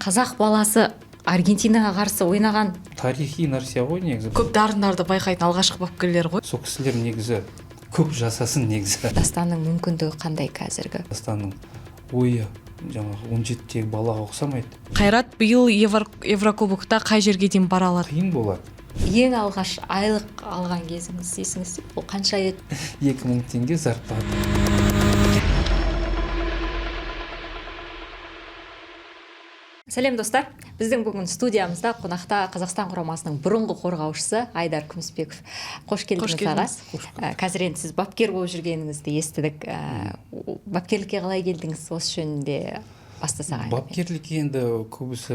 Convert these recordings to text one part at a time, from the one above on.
Қазақ баласы Аргентинаға қарсы ойнаған тарихи нәрсе ғой негізі. Көп дарындарды байқайтын алғашқы бапкерлер ғой. Сол кісілер негізі көп жасасын негізі. Дастанның мүмкіндігі қандай қазіргі? Дастанның ойы жаңағы 17-тегі балаға ұқсамайды. Қайрат биыл Еврокубокта қай жерге дейін бара алады? Қиын болады. Ең алғаш айлық алған кезіңіз есіңізде? Ол қанша еді? 2000 теңге зарплата. Сәлем достар, біздің бүгін студиямызда қонақта Қазақстан құрамасының бұрынғы қорғаушысы Айдар Күмісбеков. Қош келдіңіз ағас. Қазір енді сіз бапкер болып жүргеніңізді естідік. Бапкерлікке қалай келдіңіз, осы жөнінде бастасақ? Бапкерлікке енді көбісі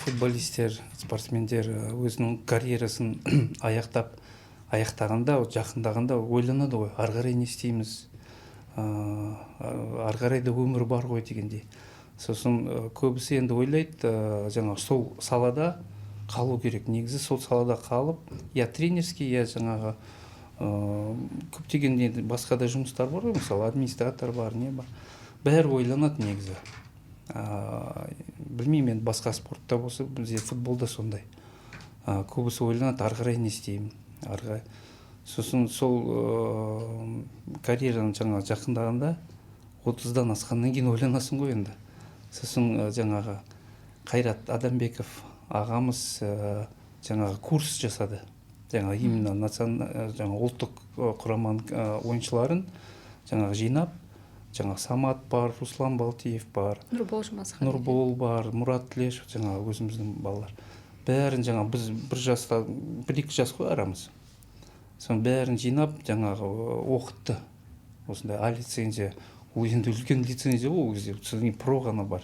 футболистер, спортсмендер өзінің карьерасын аяқтағанда, жақындағанда ойланады ғой, ары қарай не істейміз, ары қарай да өмір бар ғой дегендей. Сосын көбісі енді ойлайды, жаңағы сол салада қалу керек. Негізі сол салада қалып, я тренерский, я жаңағы көптеген енді басқа да жұмыстар бар ғой, мысалы администратор бар, не бар. Бәрі ойланады негізі. Білмеймін, енді басқа спортта болса, бізде футболда сондай. Көбісі ойланады, ары қарай не істеймін, ары қарай. Сосын сол карьераны жаңағы жақындағанда 30-дан асқаннан кейін ойланасың ғой енді. Сосын жаңағы Қайрат Адамбеков ағамыз жаңағы курс жасады. Жаңағы именно жаңағы ұлттық құраманың ойыншыларын жаңағы жинап, жаңағы Самат бар, Руслан Балтиев бар, Нұрбол бар, Мұрат Тілешев, жаңағы өзіміздің балалар. Бәрін жаңағы біз бір-екі жас қой арамыз. Соның бәрін жинап, жаңағы оқытты. Осындай А-лицензия. Енді үлкен лицензия ол кезде, содан про ғана бар.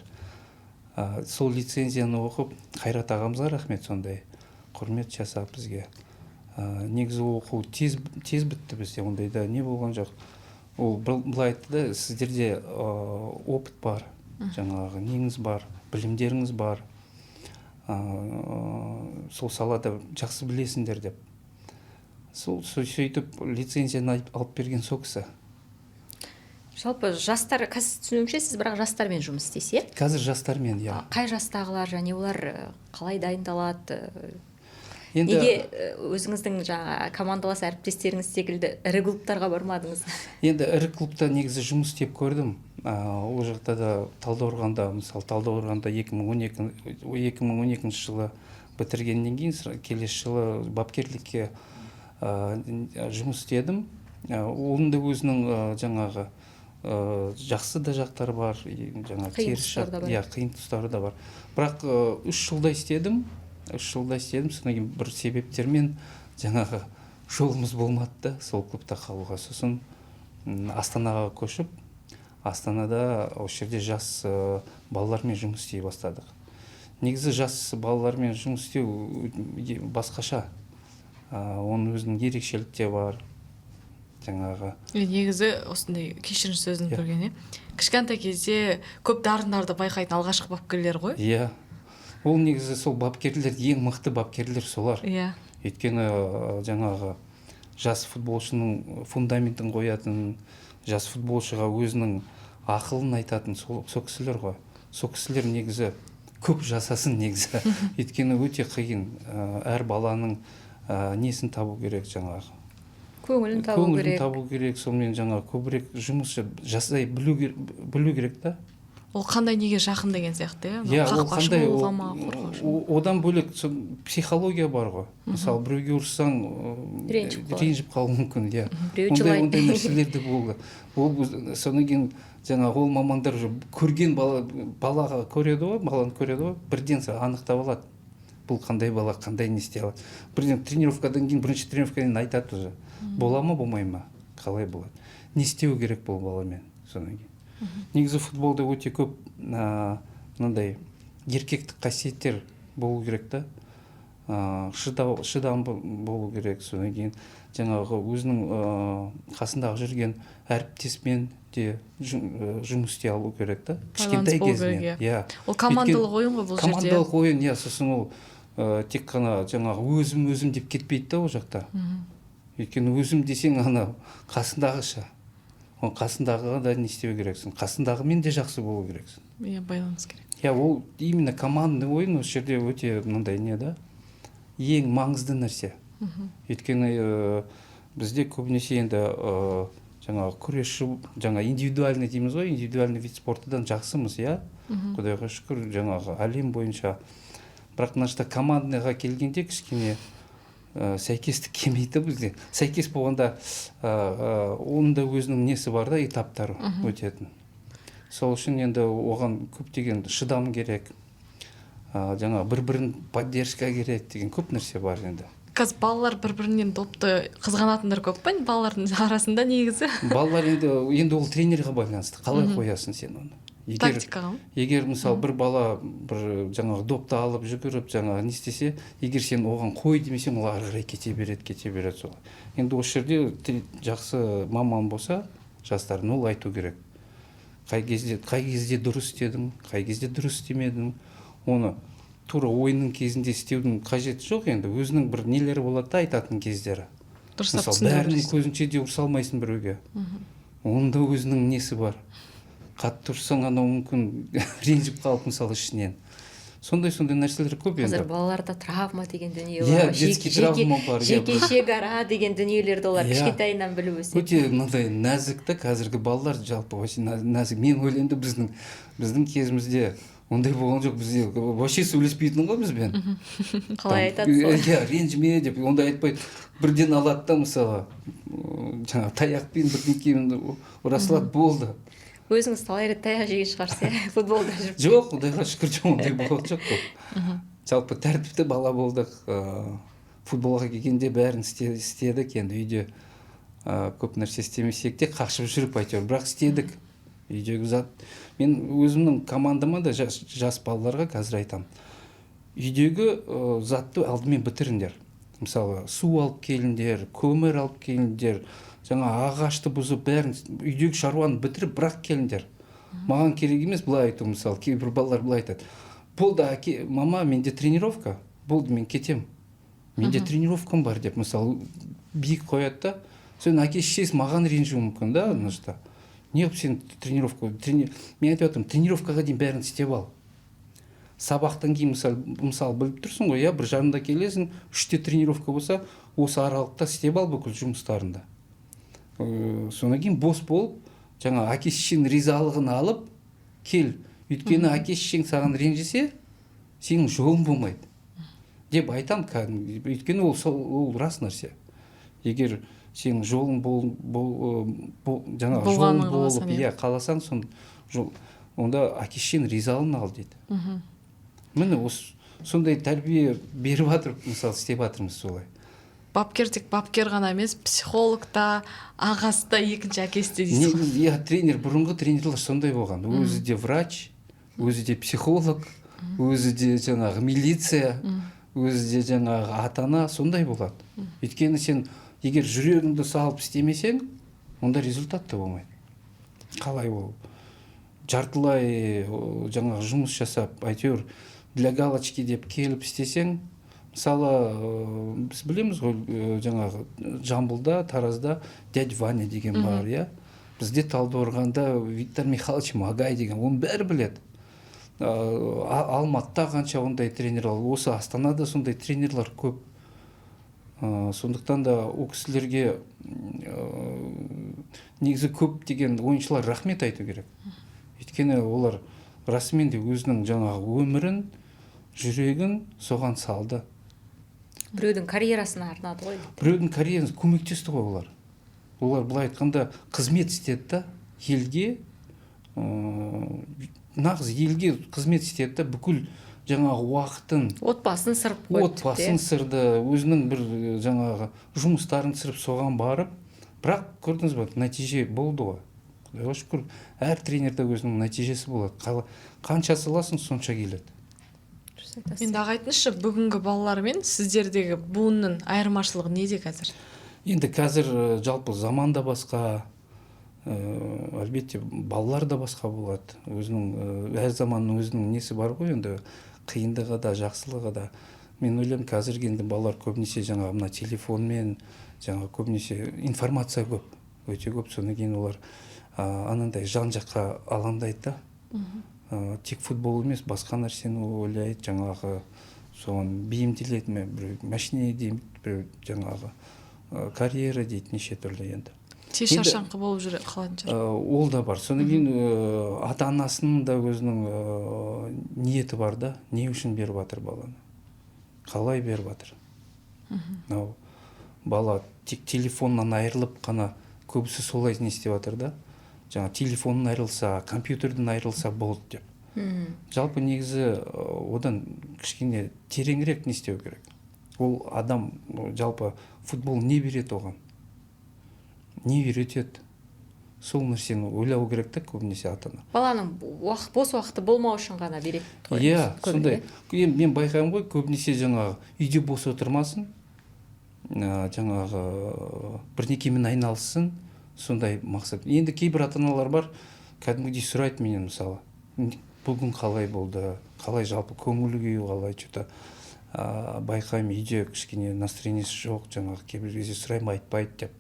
Сол лицензияны оқып, Қайрат ағамызға рахмет, сондай құрмет жасап бізге. Негізі оқу тез бітті бізде, ондайда не болған жоқ. Ол былай айтты да, сіздерде опыт бар, жаңағы неңіз бар, білімдеріңіз бар, сол салада жақсы білесіңдер деп. Сөйтіп лицензияны алып берген сол кісі. Жалпы жастар, қазір түсінуімше, сіз бірақ жастармен жұмыс істейсіз, е? Қазір жастармен, иә. Қай жастағылар, және олар қалай дайындалады? Неге өзіңіздің жаңа командалас әріптестеріңіз секілді ірі клубтарға бармадыңыз? Енді ірі клубта негізі жұмыс істеп көрдім. Ол жақта да Талдықорғанда, мысалы Талдықорғанда 2012 жылы бітіргеннен кейін келесі жылы бапкерлікке жұмыс істедім. Оның да өзінің жаңағы жақсы да жақтары бар, жаңағы қиын тұстары да бар. Бірақ 3 жылда істедім, содан кейін бір себептермен жаңағы жолымыз болмады да сол клубта қалуға. Сосын Астанаға көшіп, Астанада осы жерде жас балалармен жұмыс істей бастадық. Негізі жас балалармен жұмыс істеу басқаша. Оның өзінің ерекшеліктері бар. Негізі осындай кешірім сөзін көрген, кішкентай кезде көп дарындарды байқайтын алғашқы бапкерлер ғой? Иә. Ол негізі сол бапкерлер, ең мықты бапкерлер солар. Иә. Өйткені жаңағы жас футболшының фундаментін қоятын, жас футболшыға өзінің ақылын айтатын сол кісілер ғой. Сол кісілер негізі көп жасасын негізі. Өйткені өте қиын. Әр баланың несін табу керек жаңағы. Көңілін табу керек, сонымен жаңа көбірек жұмыс жасай білу керек та. Ол қандай неге жақын деген сияқты, ол қандай, одан бөлек психология бар ғой. Мысалы, біреуге ұрсаң ренжіп қалуы мүмкін, ондай нәрселер де болды. Содан кейін жаңа ол мамандар көрген балаға көреді ғой, бірден анықтап алады. Бұл қандай бала, қандай не істей алады. Бірден тренировкадан кейін, бірінші тренировкадан айтады уже. Бола ма, болмай ма, қалай болады. Не істеу керек бұл баламен, содан кейін. Негізі футболда өте көп мынандай еркектік қасиеттер болу керек та. Шыдам болу керек, содан кейін жаңағы өзінің қасындағы жүрген әріптеспен де жұмыс істей алу керек та. Кішкентай кезінен. Ол командалық ойын ғой бұл жерде. Командалық ойын, сосын ол тек қана жаңағы өзім деп кетпейді да ол жақта. Өйткені өзім десең қасындағыша. қасындағыға да не істеу керексің, қасындағымен де жақсы болу керексің. Иә, байланыс керек. Ол именно командный ойын осы жерде өте мындай не да, ең маңызды нәрсе. Өйткені бізде көбінесе енді жаңағы күресші, жаңа индивидуальный дейміз ғой, индивидуальный вид спортыдан жақсымыз, иә. Құдайға шүкір, жаңағы әлем бойынша. Бірақ мына командныйға келгенде кішкене сәйкестік келмейді бізде. Сәйкес болғанда оның да өзінің несі бар да, этаптары өтетін. Сол үшін енді оған көптеген шыдам керек, жаңа бір-бірін поддержка керек деген көп нәрсе бар енді. Қазір балалар бір-бірінен допты қызғанатындар көп па балалардың арасында негізі? Балалар енді ол тренерға байланысты. Қалай қоясың сен оны? Тактикаға. Егер мысалы бір бала бір жаңағы допты алып жүгіріп жаңағы не істесе, егер сен оған қой демесең, ол ары қарай кете береді солай. Енді осы жерде жақсы маман болса, жастардың ол айту керек. Қай кезде дұрыс істедің, қай кезде дұрыс істемедің, оны тура ойынның кезінде істеудің қажеті жоқ, енді өзінің бір нелері болады да айтатын кездері. Мысалы, бәрінің көзінше де ұрса алмайсың біреуге. Оның да өзінің несі бар. Қатты ұрсаң анау мүмкін ренжіп қалып мысалы ішінен. Сондай нәрселер көп енді. Қазір балаларда травма деген дүние бар. Детский травма бар. Жекешек ара деген дүниелерді олар кішкентайынан біліп өседі. Өте мындай нәзік та, қазіргі балалар жалпы нәзік. Мен ойлаймын, біздің кезімізде ондай болған жоқ. Бізде вообще сөйлеспейтін ғой бізбен. Қалай айтады сол? Иә, ренжіме деп, ондай айтпайды. Бірден алады да мысалы, жаңа таяқпен бірдеңкемен ұрасылады, болды. Өзіңіз талай рет таяқ жеген шығарсыз, иә, футболда жүріп? Жоқ, құдайға шүкір, ондай болған жоқ қой. Жалпы тәртіпті бала болдық. Футболға келгенде бәрін істедік, енді үйде көп нәрсе істемесек те қашып жүріп әйтеуір, бірақ істедік. Үйдегі зат. Мен өзімнің командама да жас балаларға қазір айтамын. Үйдегі затты алдымен бітіріңдер. Мысалы, су алып келіңдер, көмір алып келіңдер, жаңа ағашты бұзып, бәрін үйдегі шаруаны бітіріп, бірақ келіңдер. Маған керек емес былай айту, мысалы, кейбір балалар былай айтады. Болды, мама, менде тренировка, болды, мен кетем. Менде тренировкам бар деп, мысалы, биік қояды да, сен әке-шешесі маған ренжуі мүмкін да, нұшта. Неғып сен тренировка, мен айтып жатырмын, тренировкаға дейін бәрін істеп ал. Сабақтан кейін мысалы біліп тұрсың ғой, бір жарымда келесің, 3-те тренировка болса, осы аралықта істеп ал бүкіл жұмыстарында. Содан кейін бос болып, жаңа әке-шешенің ризалығын алып, кел. Өйткені әке-шешең саған ренжісе, сенің жолың болмайды. Деп айтам кәдімгі. Өйткені ол рас нәрсе. Егер сенің жолың жаңағы жолың болып, қаласаң, онда әке-шешенің ризалығын ал дейді. Міне сондай тәрбие беріп жатыр, мысалы, істеп жатырмыз солай. Бапкер тек бапкер ғана емес, психолог та, ағасы да, екінші әкесі де дейсіз ғой. Иә, тренер, бұрынғы тренерлер сондай болған. Өзі де врач, өзі де психолог, өзі де жаңағы милиция, өзі де жаңағы ата-ана, сондай болады. Өйткені сен егер жүрегіңді салып істемесең, онда результат та болмайды. Қалай ол? Жартылай жаңағы жұмыс жасап, әйтеуір для галочки деп келіп істесең, мысалы, біз білеміз ғой, жаңағы Жамбылда, Таразда дядь Ваня деген бар, иә. Бізде Талдықорғанда Виктор Михайлович Магай деген, оны бәрі біледі. Алматыда қанша ондай тренерлер, осы Астанада сондай тренерлер көп. Сондықтан да ол кісілерге негізі көп деген ойыншылар рахмет айту керек. Өйткені олар расымен де өзінің жаңағы өмірін, жүрегін соған салды. Біреудің карьерасына арнады ғой. Біреудің карьерасына көмектесті ғой олар. Олар былай айтқанда қызмет істеді да, елге, нағыз елге қызмет істеді да, бүкіл жаңағы уақытын, отбасын сырып қойды. Отбасын сырды, өзінің бір жаңағы жұмыстарын сырып соған барып, бірақ көрдіңіз бе, нәтиже болды ғой. Құдайға шүкір, әр тренерде өзінің нәтижесі болады. Қанша саласың, сонша келеді. Енді айтыңызшы, бүгінгі балалар мен сіздердегі буынның айырмашылығы неде қазір? Енді қазір жалпы заман да басқа, әлбетте балалар да басқа болады. Әр заманның өзінің несі бар ғой, енді қиындығы да, жақсылығы да. Мен ойлаймын, қазіргі енді балалар көбінесе жаңағы мына телефонмен, жаңағы көбінесе информация көп, өте көп. Содан кейін олар анандай жан жаққа алаңдайды да. Тек футбол емес, басқа нәрсені ойлайды, жаңағы соған бейімделеді ме, біреу машине дейді, біреу жаңағы карьера дейді, неше түрлі енді. тез шаршаңқы болып қалатын шығар. Ол да бар. Содан кейін ата анасының да өзінің ниеті бар да, не үшін беріп жатыр баланы, қалай беріп жатыр. Мынау бала тек телефоннан айырылып қана, көбісі солай не істеп жатыр да. Жаңа телефоннан айырылса, компьютерден айырылса болды деп. Жалпы негізі одан кішкене тереңірек не істеу керек. Ол адам жалпы футбол не береді оған? Не үйретеді? Сол нәрсені ойлау керек та көбінесе ата-ана. Баланың бос уақыты болмау үшін ғана береді ғой. Иә, сондай. Мен байқаймын ғой, көбінесе жаңағы үйде бос отырмасын, жаңағы бірнекемен айналыссын, сондай мақсат. Енді кейбір ата-аналар бар, кәдімгідей сұрайды менен, мысалы, бүгін қалай болды, қалай жалпы көңіл күйі қалай, что-то байқаймын, үйде кішкене настроениесі жоқ, жаңағы кейбір кезде сұраймын, айтпайды деп.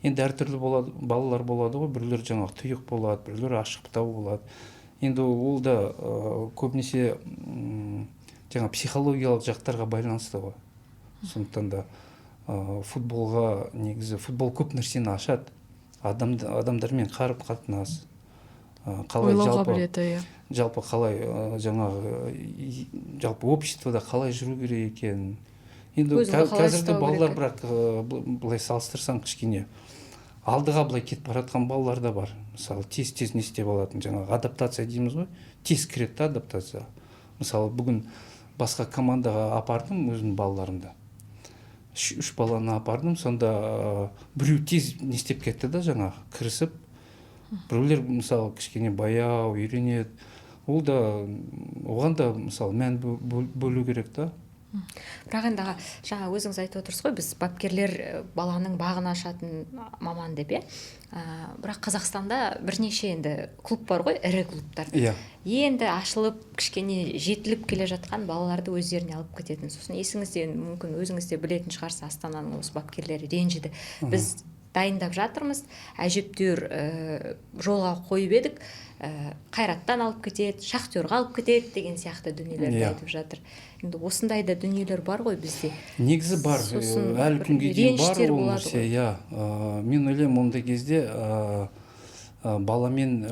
Енді әртүрлі болады, балалар болады ғой, біреулер жаңағы тұйық болады, біреулер ашықтау болады. Енді ол да көбінесе жаңа психологиялық жақтарға байланысты ғой. Сондықтан да футболға негізі, футбол көп нәрсені ашады. Адамдармен қарым-қатынас, қалай жалпы қалай жаңағы жалпы обществода қалай жүру керек екен. Енді қазірде балалар бірақ былай салыстырсаң кішкене алдыға былай кетіп баратқан балалар да бар. Мысалы, тез не істеп алатын, жаңағы адаптация дейміз ғой, тез кіреді да адаптация. Мысалы, бүгін басқа командаға апардым өзімнің балаларымды. 3 баланы апардым, сонда біреу тез не істеп кетті да, жаңағы кірісіп. Біреулер мысалы кішкене баяу үйренеді. Ол да оған да мысалы мән бөлу керек та. Бірақ енді жаңа өзіңіз айтып отырсыз ғой, біз бапкерлер баланың бағын ашатын маман деп, бірақ Қазақстанда бірнеше енді клуб бар ғой, ірі клубтар. Енді ашылып, кішкене жетіліп келе жатқан балаларды өздеріне алып кететін. Сосын есіңізден мүмкін өзіңіз де білетін шығарсыз, Астананың осы бапкерлері ренжіді. Біз дайындап жатырмыз, әжептәуір жолға қойып едік, Қайраттан алып кетеді, Шахтерға алып кетеді деген сияқты дүниелерді айтып жатыр. Енді осындай да дүниелер бар ғой бізде. Негізі бар, әлі күнге дейін бар ол нәрсе. Мен ойлаймын, ондай кезде баламен,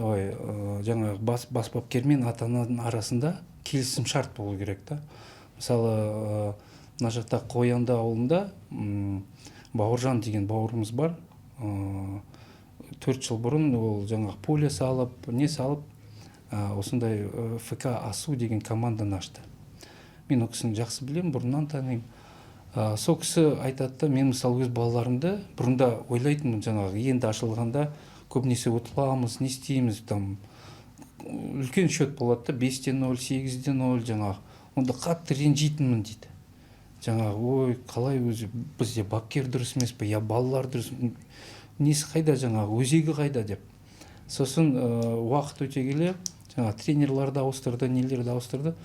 жаңағы бас бапкермен ата-ананың арасында келісім шарт болу керек та. Мысалы, мына жақта Қоянды ауылында Бауыржан деген бауырымыз бар. 4 жыл бұрын ол жаңағы поле салып, не салып, осындай ФК Асу деген команданы ашты. Мен ол кісіні жақсы білем, бұрыннан танимын. Сол кісі айтады да, мен мысалы өз балаларымды бұрында ойлайтынмын, жаңағы енді ашылғанда көбінесе ұтыламыз, не істейміз, там үлкен счет болады да, 5-0, 8-0 жаңағы. Онда қатты ренжитінмін дейді. Жаңағы, ой, қалай өзі бізде бапкер дұрыс емес пе, я балалар дұрыс, несі қайда, жаңағы өзегі қайда деп. Сосын уақыт өте келе, жаңағы тренерларды ауыстырды, нелерді ауыстырды.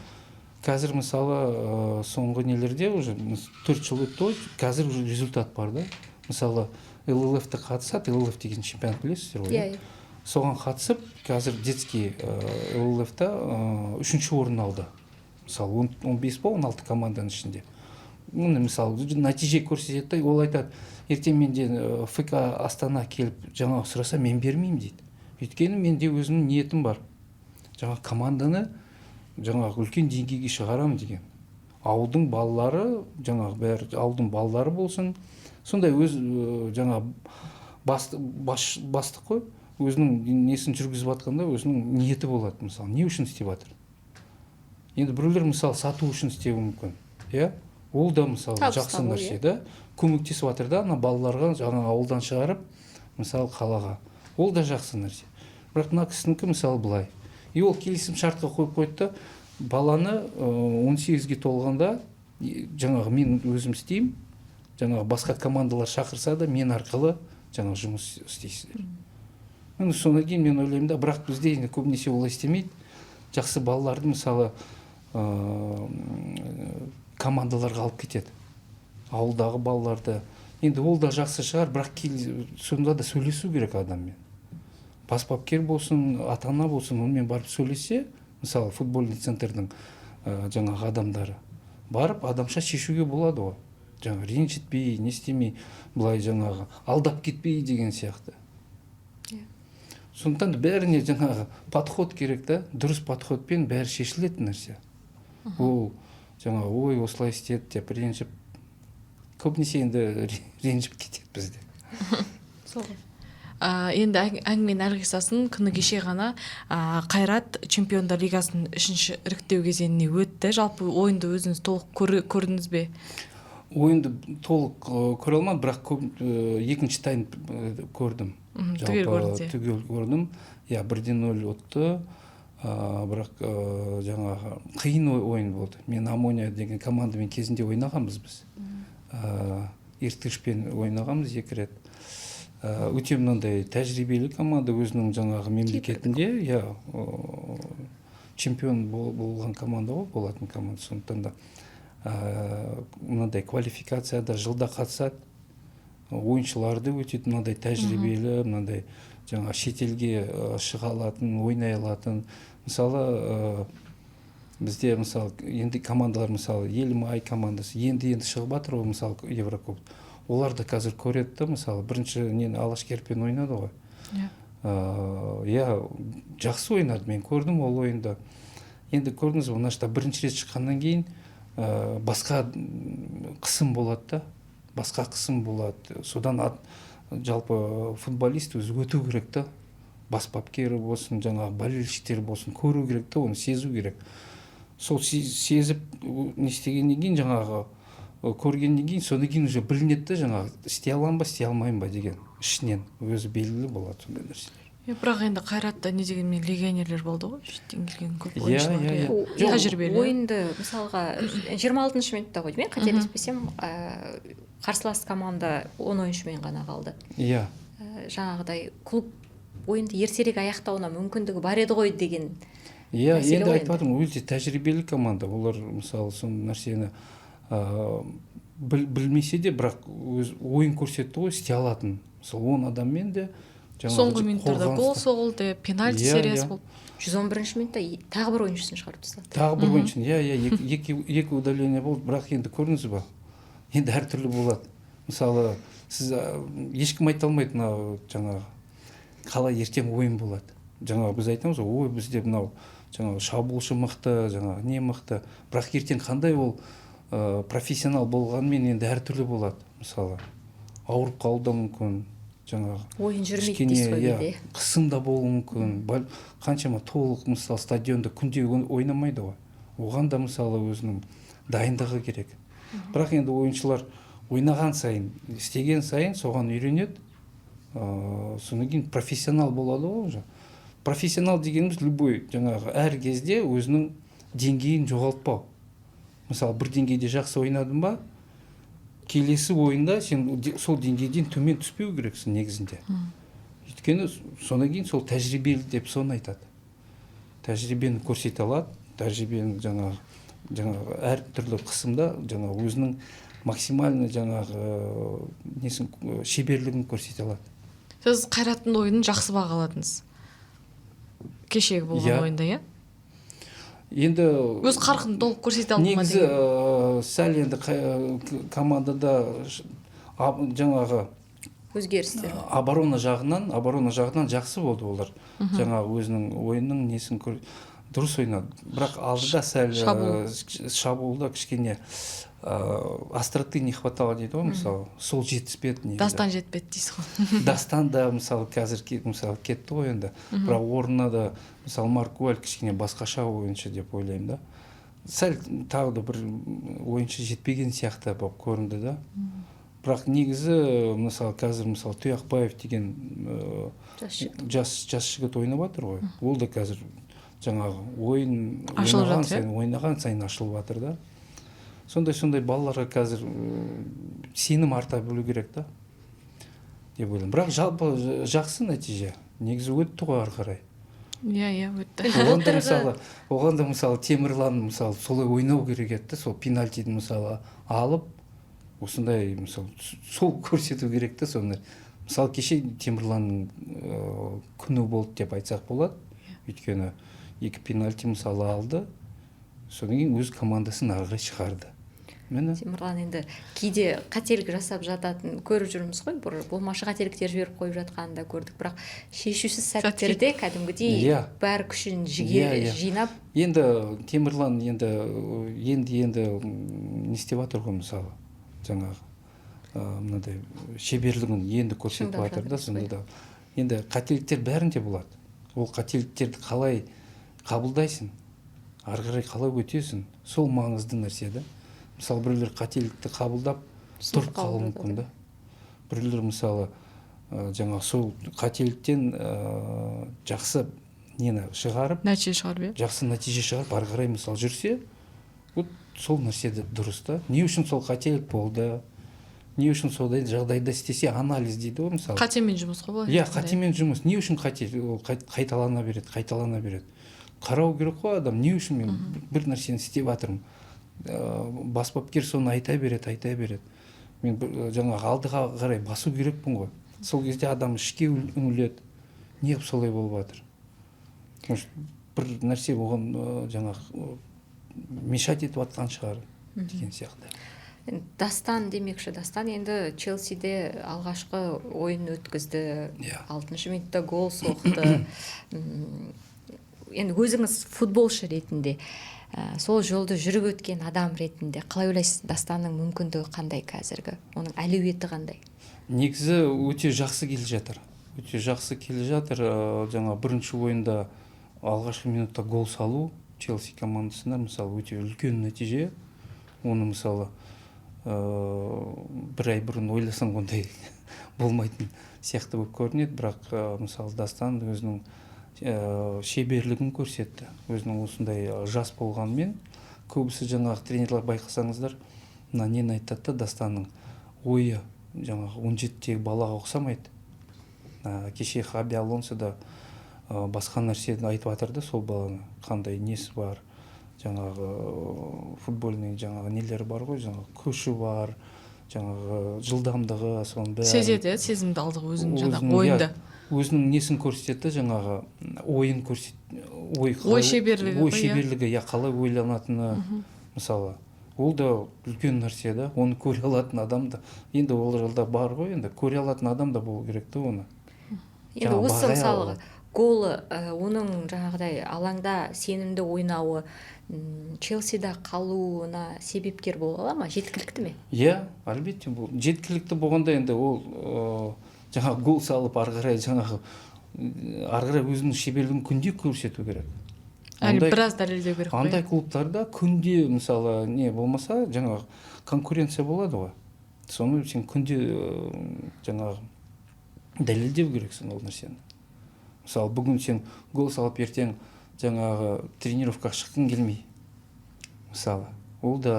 Қазір мысалы соңғы нелерде уже 4 жыл өтті, қазір уже результат бар да. Мысалы ЛЛФ-ті қатысады, ЛЛФ деген чемпионат білесіздер ғой. Соған қатысып, қазір детский ЛЛФ-та 3-ші орын алды. Мысалы 15 па 16 команданың ішінде. Мысалы нәтиже көрсетеді, ол айтады, ертең менде ФК Астана келіп жаңа сұраса, мен бермеймін дейді. Өйткені менде өзімнің ниетім бар. Жаңа команданы жаңағы үлкен деңгейге шығарам деген. Ауылдың балалары, жаңағы бәрі ауылдың балалары болсын. Сондай өз жаңа бастық қой, өзінің несін жүргізіп жатқанда өзінің ниеті болады, мысалы, не үшін істеп жатыр. Енді біреулер мысалы сату үшін істеуі мүмкін. Ол да мысалы жақсы нәрсе да, көмектесіп жатыр да, ана балаларға жаңа ауылдан шығарып, мысалы қалаға. Ол да жақсы нәрсе. Бірақ мына кісінікі мысалы былай. Ол келісім шартқа қойып қойды да, баланы 18-ге толғанда жаңағы мен өзім істеймін, жаңағы басқа командалар шақырса да мен арқылы жаңағы жұмыс істейсіздер. Содан кейін мен ойлаймын да, бірақ бізде енді көбінесе олай істемейді. Жақсы балаларды мысалы командаларға алып кетеді. Ауылдағы балаларды. Енді ол да жақсы шығар, бірақ сонда да сөйлесу керек адаммен. бас бапкер болсын, ата ана болсын, онымен барып сөйлесе, мысалы футбольный центрдің жаңағы адамдары барып адамша шешуге болады ғой. Жаңағы ренжітпей, не істемей, былай жаңағы алдап кетпей деген сияқты. Сондықтан да бәріне жаңағы подход керек та, дұрыс подходпен бәрі шешілетін нәрсе. Ол жаңағы ой осылай істеді деп ренжіп, көбінесе енді ренжіп кетеді бізде. Енді әңгіменің әрқисасын күні кеше ғана Қайрат Чемпиондар Лигасының 3-ші іріктеу кезеңіне өтті. Жалпы ойынды өзіңіз толық көрдіңіз бе? Ойынды толық көре алмадым, бірақ екінші тайм көрдім. Түгел көрдім. 1-0 өтті. Бірақ жаңағы қиын ойын болды. Мен Амония деген командамен кезінде ойнағанбыз біз. Иртышпен ойнағанбыз 2 рет. Өте мынандай тәжірибелі команда өзінің жаңағы мемлекетінде, чемпион болған команда ғой, болатын команда. Сондықтан да мынандай квалификацияда жылда қатысады. Ойыншыларды өте мынандай тәжірибелі, мынандай жаңа шетелге шыға алатын, ойнай алатын. Мысалы, бізде мысалы енді командалар, мысалы Елімай командасы енді шығып жатыр ғой, мысалы Еврокуб. Олар да қазір көреді, мысалы бірінші Алашкерпен ойнады ғой. Жақсы ойнады, мен көрдім ол ойында. Енді көрдіңіз, онашта бірінші рет шыққаннан кейін басқа қысым болады да, басқа қысым болады. Содан жалпы футболист өзі өту керек та, бас бапкері болсын, жаңағы болельщиктер болсын, көру керек та, оны сезу керек. Сол сезіп не істегеннен кейін, жаңағы көргеннен кейін, содан кейін уже білінеді, жаңағы істей аламын ба, істей алмаймын ба деген ішінен өзі белгілі болады сондай нәрселер. Бірақ енді Қайратта не дегенмен легионерлер болды ғой, шеттен келген көп ойыншылар. Тәжірибелі. Ойынды мысалға 26-шы минутта қойды, мен қателеспесем, қарсылас команда 10 ойыншымен ғана қалды. Жаңағыдай клуб ойынды ертерек аяқтауына мүмкіндігі бар еді ғой деген. Енді айтып жатырмын, өте тәжірибелі команда. Олар мысалы сол нәрсені білмесе де, бірақ ойын көрсетті ғой, істей алатын. Мысалы 10 адаммен де соңғы минуттарда гол соғылды, пенальти сериясы болды. 111-ші минутта тағы бір ойыншысын шығарып тастады. Тағы бір ойыншысын, екі удаление болды, бірақ енді көрдіңіз ба? Енді әртүрлі болады. Мысалы, сіз ешкім айта алмайды, мынау жаңағы қалай ертең ойын болады. Жаңағы біз айтамыз, ой, бізде мынау жаңағы шабуылшы мықты, жаңағы не мықты. Бірақ ертең қандай ол профессионал болғанмен енді әртүрлі болады. Мысалы, ауырып қалуы да мүмкін. Ойын жүрмейді дейсіз ғой кейде. Қысым да болуы мүмкін. Қаншама толық мысалы стадионда күнде ойнамайды ғой. Оған да мысалы өзінің дайындығы керек. Бірақ енді ойыншылар ойнаған сайын, істеген сайын соған үйренеді. Содан кейін профессионал болады ғой уже. Профессионал дегеніміз любой жаңағы әр кезде өзінің деңгейін жоғалтпау. Мысалы бір деңгейде жақсы ойнадың ба, келесі ойында сен сол деңгейден төмен түспеу керексің негізінде. Өйткені содан кейін сол тәжірибелі деп соны айтады. Тәжірибені көрсете алады, тәжірибені жаңағы әртүрлі қысымда жаңағы өзінің максимальный жаңағы несін шеберлігін көрсете алады. Сіз Қайраттың ойынын жақсы бағаладыңыз. Кешегі болған ойында, иә? Енді өз қарқын толық көрсете алды ма деген? Негізі сәл енді командада жаңағы өзгерістер. Оборона жағынан жақсы болды олар. Жаңағы өзінің ойынның несін дұрыс ойнады. Бірақ алдыда сәл шабуылда кішкене остроты не хватало дейді ғой, мысалы, сол жетіспеді. Дастан жетпеді дейсіз ғой. Дастан да мысалы қазір кетті ғой енді. Бірақ орнына да мысалы Маркуэль кішкене басқаша ойыншы деп ойлаймын да. Сәл тағы да бір ойыншы жетпеген сияқты болып көрінді да. Бірақ негізі мысалы қазір мысалы Тұяқбаев деген жас жігіт ойнап жатыр ғой. Ол да қазір жаңағы ойнаған сайын ашылып жатыр да. Сондай балаларға қазір сенім арта білу керек та деп ойлаймын. Бірақ жалпы жақсы нәтиже. Негізі өтті ғой ары қарай. Өтті. Оған да мысалы Темірлан мысалы солай ойнау керек еді, сол пенальтиді мысалы алып, осындай мысалы сол көрсету керек та, сондай Мысалы кеше Темірланның күні болды деп айтсақ болады. Өйткені 2 пенальти мысалы алды. Содан кейін өз командасын ары қарай шығарды. Міне. Темірлан енді кейде қателік жасап жататын көріп жүрміз ғой, болмашы қателіктер жіберіп қойып жатқанын да көрдік, бірақ шешусіз сәттерде кәдімгідей бар күшін жинап. Енді Темірлан енді не істеп жатыр ғой, мысалы жаңағы мынадай шеберлігін енді көрсетіп жатыр да, сонда да. Енді қателіктер бәрінде болады. Ол қателіктерді қалай қабылдайсың, ары қарай қалай өтесің, сол маңызды нәрсе да. Мысалы біреулер қателікті қабылдап тұрып қалуы мүмкін да. Біреулер мысалы жаңағы сол қателіктен жақсы нені шығарып, жақсы нәтиже шығарып ары қарай мысалы жүрсе, вот сол нәрсе дұрыс та. Не үшін сол қателік болды? Не үшін сондай жағдайда істесе, анализ дейді ғой мысалы. Қатемен жұмыс қой. Иә, қатемен жұмыс. Не үшін қайталана береді. Қарау керек қой адам. Не үшін мен бір нәрсені істеп жатырмын? Бас бапкер соны айта береді. Мен жаңағы алдыға қарай басу керекпін ғой. Сол кезде адам ішке үңіледі. Неғып солай болып жатыр? Бір нәрсе оған жаңағы мешать етіп жатқан шығар деген сияқты. Дастан демекші, Дастан енді Челсиде алғашқы ойын өткізді, 6-шы минутта гол соқты. Енді өзіңіз футболшы ретінде, сол жолды жүріп өткен адам ретінде қалай ойлайсыз, Дастанның мүмкіндігі қандай қазіргі? Оның әлеуеті қандай? Негізі өте жақсы келе жатыр. Жаңа бірінші ойында алғашқы минутта гол салу Челси командасына мысалы өте үлкен нәтиже. Оны мысалы бір ай бұрын ойласаң ондай болмайтын сияқты болып көрінеді, бірақ мысалы Дастан өзінің шеберлігін көрсетті. Өзінің осындай жас болғанымен, көбісі жаңағы тренерлер байқасаңыздар, нені айтады, Дастанның ойы жаңағы 17-тегі балаға ұқсамайды. Кеше Хаби Алонсо да басқа нәрсені айтып жатырды, сол баланы қандай несі бар, жаңағы футбольный жаңағы нелері бар ғой, жаңағы күші бар, жаңағы жылдамдығы, соның бәрі. Сезеді, сезімді алдығы өзінің жаңағы ойында. Өзінің несін көрсетті, жаңағы ойын көрсетті, ой шеберлігі, қалай ойланатыны, мысалы. Ол да үлкен нәрсе да, оны көре алатын адам да, енді ол жылда бар ғой, енді көре алатын адам да болу керек те оны. Енді осы мысалға голы, оның жаңағыдай алаңда сенімді ойнауы Челсида қалуына себепкер бола ала ма? Жеткілікті ме? Иә, әлбетте бұл. Жеткілікті болғанда енді ол жаңағы гол салып ары қарай өзінің шеберлігін күнде көрсету керек. Әлі біраз дәлелдеу керек қой. Андай клубтарда күнде мысалы не болмаса жаңағы конкуренция болады ғой. Соны сен күнде жаңағы дәлелдеу керексің ол нәрсені. Мысалы бүгін сен гол салып ертең жаңағы тренировка шыққың келмей. Мысалы ол да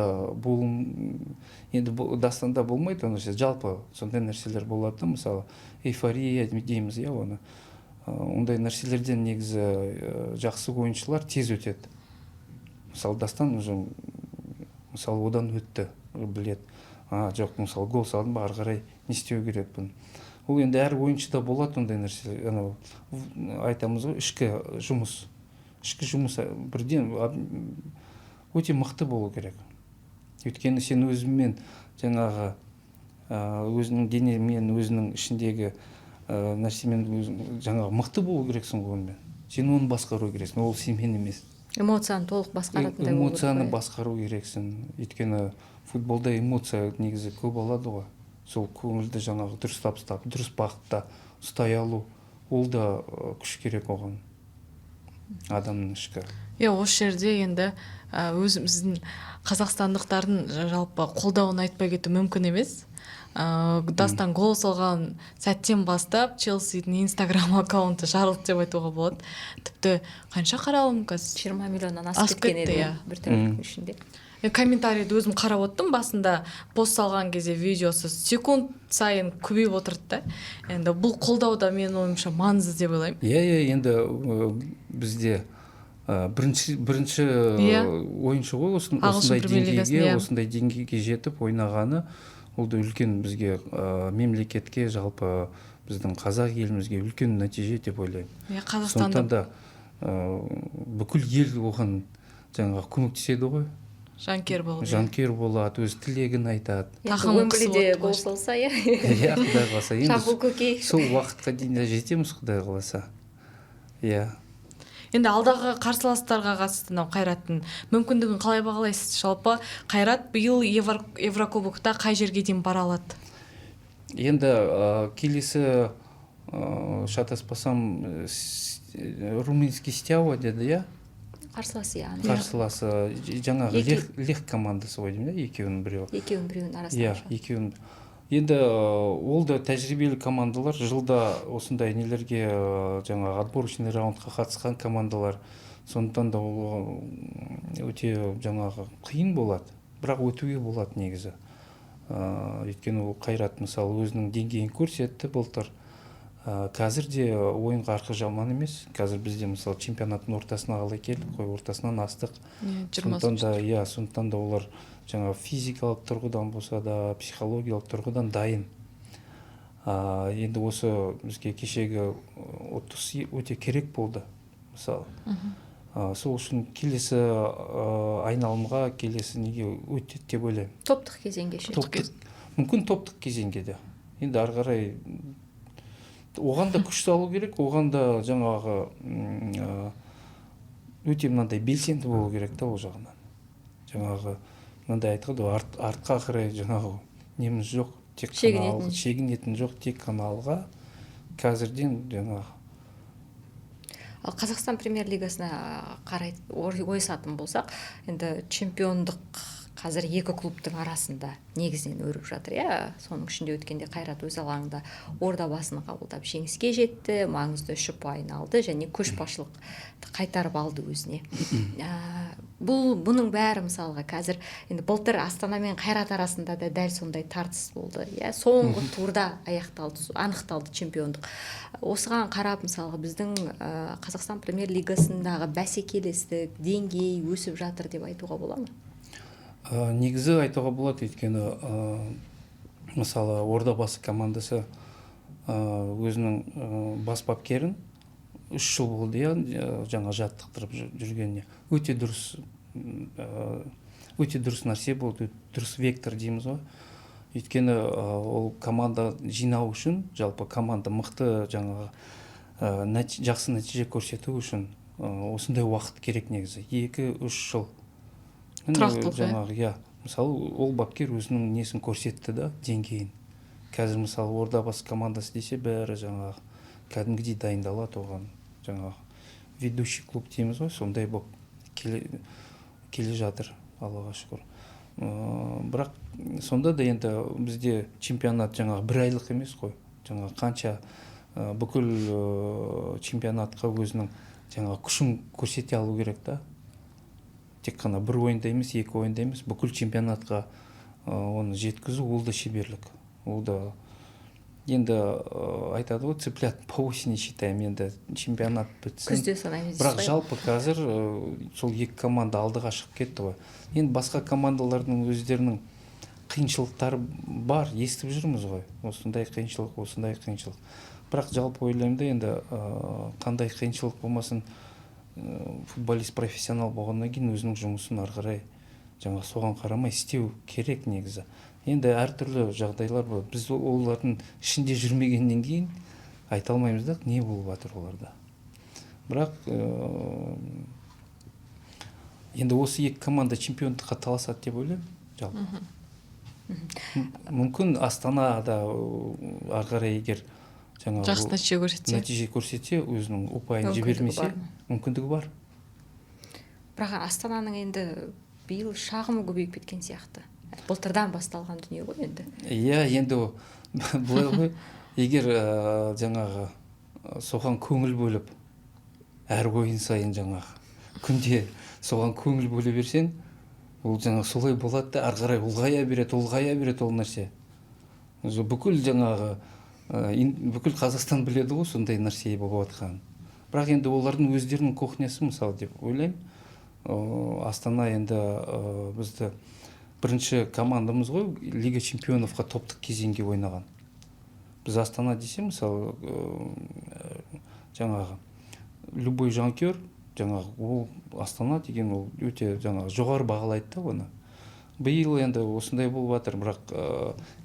енді Дастанда болмайды ол нәрсе, жалпы сондай нәрселер болады да, мысалы эйфория дейміз, иә, оны. Ондай нәрселерден негізі жақсы ойыншылар тез өтеді. Мысалы Дастан уже мысалы одан өтті, біледі. Жоқ, мысалы гол салдым ба, ары қарай не істеу керекпін. Ол енді әр ойыншыда болады ондай нәрсе. Айтамыз ғой, ішкі жұмыс бірден өте мықты болу керек. Өйткені сен өзіңмен жаңағы өзінің денемен, өзінің ішіндегі нәрсемен жаңағы мықты болу керексің онымен. Сен оны басқару керексің, ол сенмен емес. Эмоцияны толық басқаратындай болу керек. Эмоцияны басқару керексің. Өйткені футболда эмоция негізі көп алады ғой. Сол көңілді жаңағы дұрыстап ұстап, дұрыс бағытта ұстай алу, ол да күш керек оған. Адамның ішкі. Осы жерде енді өзіміздің қазақстандықтардың жалпы қолдауын айтпай кету мүмкін емес. Дастан гол салған сәттен бастап Челсидің Инстаграм аккаунты жарылды деп айтуға болады. Тіпті қанша қаралым қазір? 20 миллионнан асып кеткен еді бір тәуліктің ішінде. Комментарийді өзім қарап отырдым, басында пост салған кезде видеосы секунд сайын көбейіп отырды да. Енді бұл қолдауда менің ойымша маңызды деп ойлаймын. Иә, енді бізде бірінші ойыншы ғой осындай деңгейге жетіп ойнағаны, ол да үлкен бізге мемлекетке жалпы біздің қазақ елімізге үлкен нәтиже деп ойлаймын. Қазақстанда сондықтан да бүкіл ел оған жаңағы көмектеседі ғой. Жанкер болады, өз тілегін айтады. Уэмблиде гол салса, Құдай қаласа. Шамбул көкей. Сол уақытқа дейін жетеміз, Құдай қаласа. Енді алдағы қарсыластарға қатысты Қайраттың мүмкіндігін қалай бағалайсыз? Жалпы Қайрат биыл Еврокубокта қай жерге дейін бара алады? Енді келесі шатаспасам румынский Стяуа деді, Қарсыласы, қарсыласы жаңағы лех командасы ғой деймін, екеуінің біреуінің арасында. Екеуінің. Енді ол да тәжірибелі командалар, жылда осындай нелерге жаңағы отборочный раундқа қатысқан командалар. Сондықтан да ол өте жаңағы қиын болады, бірақ өтуге болады негізі. Өйткені ол Қайрат мысалы өзінің деңгейін көрсетті былтыр. Қазір де ойынға арқы жаман емес. Қазір бізде мысалы чемпионаттың ортасына қалай келдік қой, ортасынан астық. Сондықтан да олар жаңа физикалық тұрғыдан болса да, психологиялық тұрғыдан дайын. Енді осы бізге кешегі отыз өте керек болды, мысалы. Сол үшін келесі айналымға, келесі неге өтеді деп ойлаймын. Топтық кезеңге ше. Мүмкін топтық кезеңге де. Енді ары қарай оған да күш салу керек, оған да жаңағы өте мынандай белсенді болу керек та ол жағынан. Жаңағы мынандай айтқанда артқа қарай жаңағы неміз жоқ, тек қана алға, шегінетін жоқ, тек қана алға. Қазірден жаңағы Қазақстан премьер-лигасына қарай ойысатын болсақ, енді чемпиондық қазір екі клубтың арасында негізінен өріп жатыр, соның ішінде өткенде Қайрат өз алаңында Ордабасын қабылдап жеңіске жетті, маңызды 3 ұпайын алды және көшбасшылықты қайтарып алды өзіне. Бұның бәрі мысалға қазір енді былтыр Астана мен Қайрат арасында да дәл сондай тартыс болды. Соңғы турда анықталды чемпиондық. Осыған қарап мысалға біздің Қазақстан премьер-лигасындағы бәсекелестік деңгей өсіп жатыр деп айтуға бола ма? Негізі айтуға болады, өйткені мысалы Ордабасы командасы өзінің бас бапкерін 3 жыл болды, жаңа жаттықтырып жүргеніне. Өте дұрыс нәрсе болды, дұрыс вектор дейміз ғой. Өйткені ол команда жинау үшін, жалпы команда мықты жаңағы жақсы нәтиже көрсету үшін осындай уақыт керек негізі. 2-3 жыл. Жаңағы, мысалы ол бапкер өзінің несін көрсетті да, деңгейін. Қазір мысалы Ордабасы командасы десе бәрі жаңағы кәдімгідей дайындалады оған. Жаңағы ведущий клуб дейміз ғой, сондай болып келе жатыр, Аллаға шүкір. Бірақ сонда да енді бізде чемпионат жаңағы 1 айлық емес қой. Жаңағы қанша бүкіл чемпионатқа өзінің жаңағы күшін көрсете алу керек та. Тек қана 1 ойында емес, 2 ойында емес, бүкіл чемпионатқа оны жеткізу, ол да шеберлік. Ол да енді айтады ғой, цыплят по осени считаем, енді чемпионат бітсін. Күзде санаймыз. Бірақ жалпы қазір сол 2 команда алдыға шығып кетті ғой. Енді басқа командалардың өздерінің қиыншылықтары бар, естіп жүрміз ғой. Осындай қиыншылық. Бірақ жалпы ойлаймын да, енді қандай қиыншылық болмасын, футболист профессионал болғаннан кейін өзінің жұмысын ары қарай жаңа соған қарамай істеу керек негізі. Енді әртүрлі жағдайлар болады. Біз олардың ішінде жүрмегеннен кейін айта алмаймыз да, не болып жатыр оларда. Бірақ енді осы 2 команда чемпиондыққа таласады деп ойлаймын, жалпы. Мүмкін Астанада ары қарай егер жақсы нәтиже көрсетсе, өзінің ұпайын жібермесе, мүмкіндігі бар. Бірақ Астананың енді биыл шағымы көбейіп кеткен сияқты. Былтырдан басталған дүние ғой енді. Енді былай ғой, егер жаңағы соған көңіл бөліп, әр ойын сайын жаңағы күнде соған көңіл бөле берсең, ол жаңағы солай болады да, ары қарай ұлғая береді ол нәрсе. Бүкіл жаңағы бүкіл Қазақстан біледі ғой сондай нәрсе болып жатқанын. Бірақ енді олардың өздерінің кухнясы мысалы деп ойлаймын. Астана енді бізді бірінші командамыз ғой, Лига чемпионовқа топтық кезеңге ойнаған. біз Астана десе мысалы жаңағы любой жанкер жаңағы ол Астана деген ол өте жаңағы жоғары бағалайды да оны. Биыл енді осындай болып жатыр, бірақ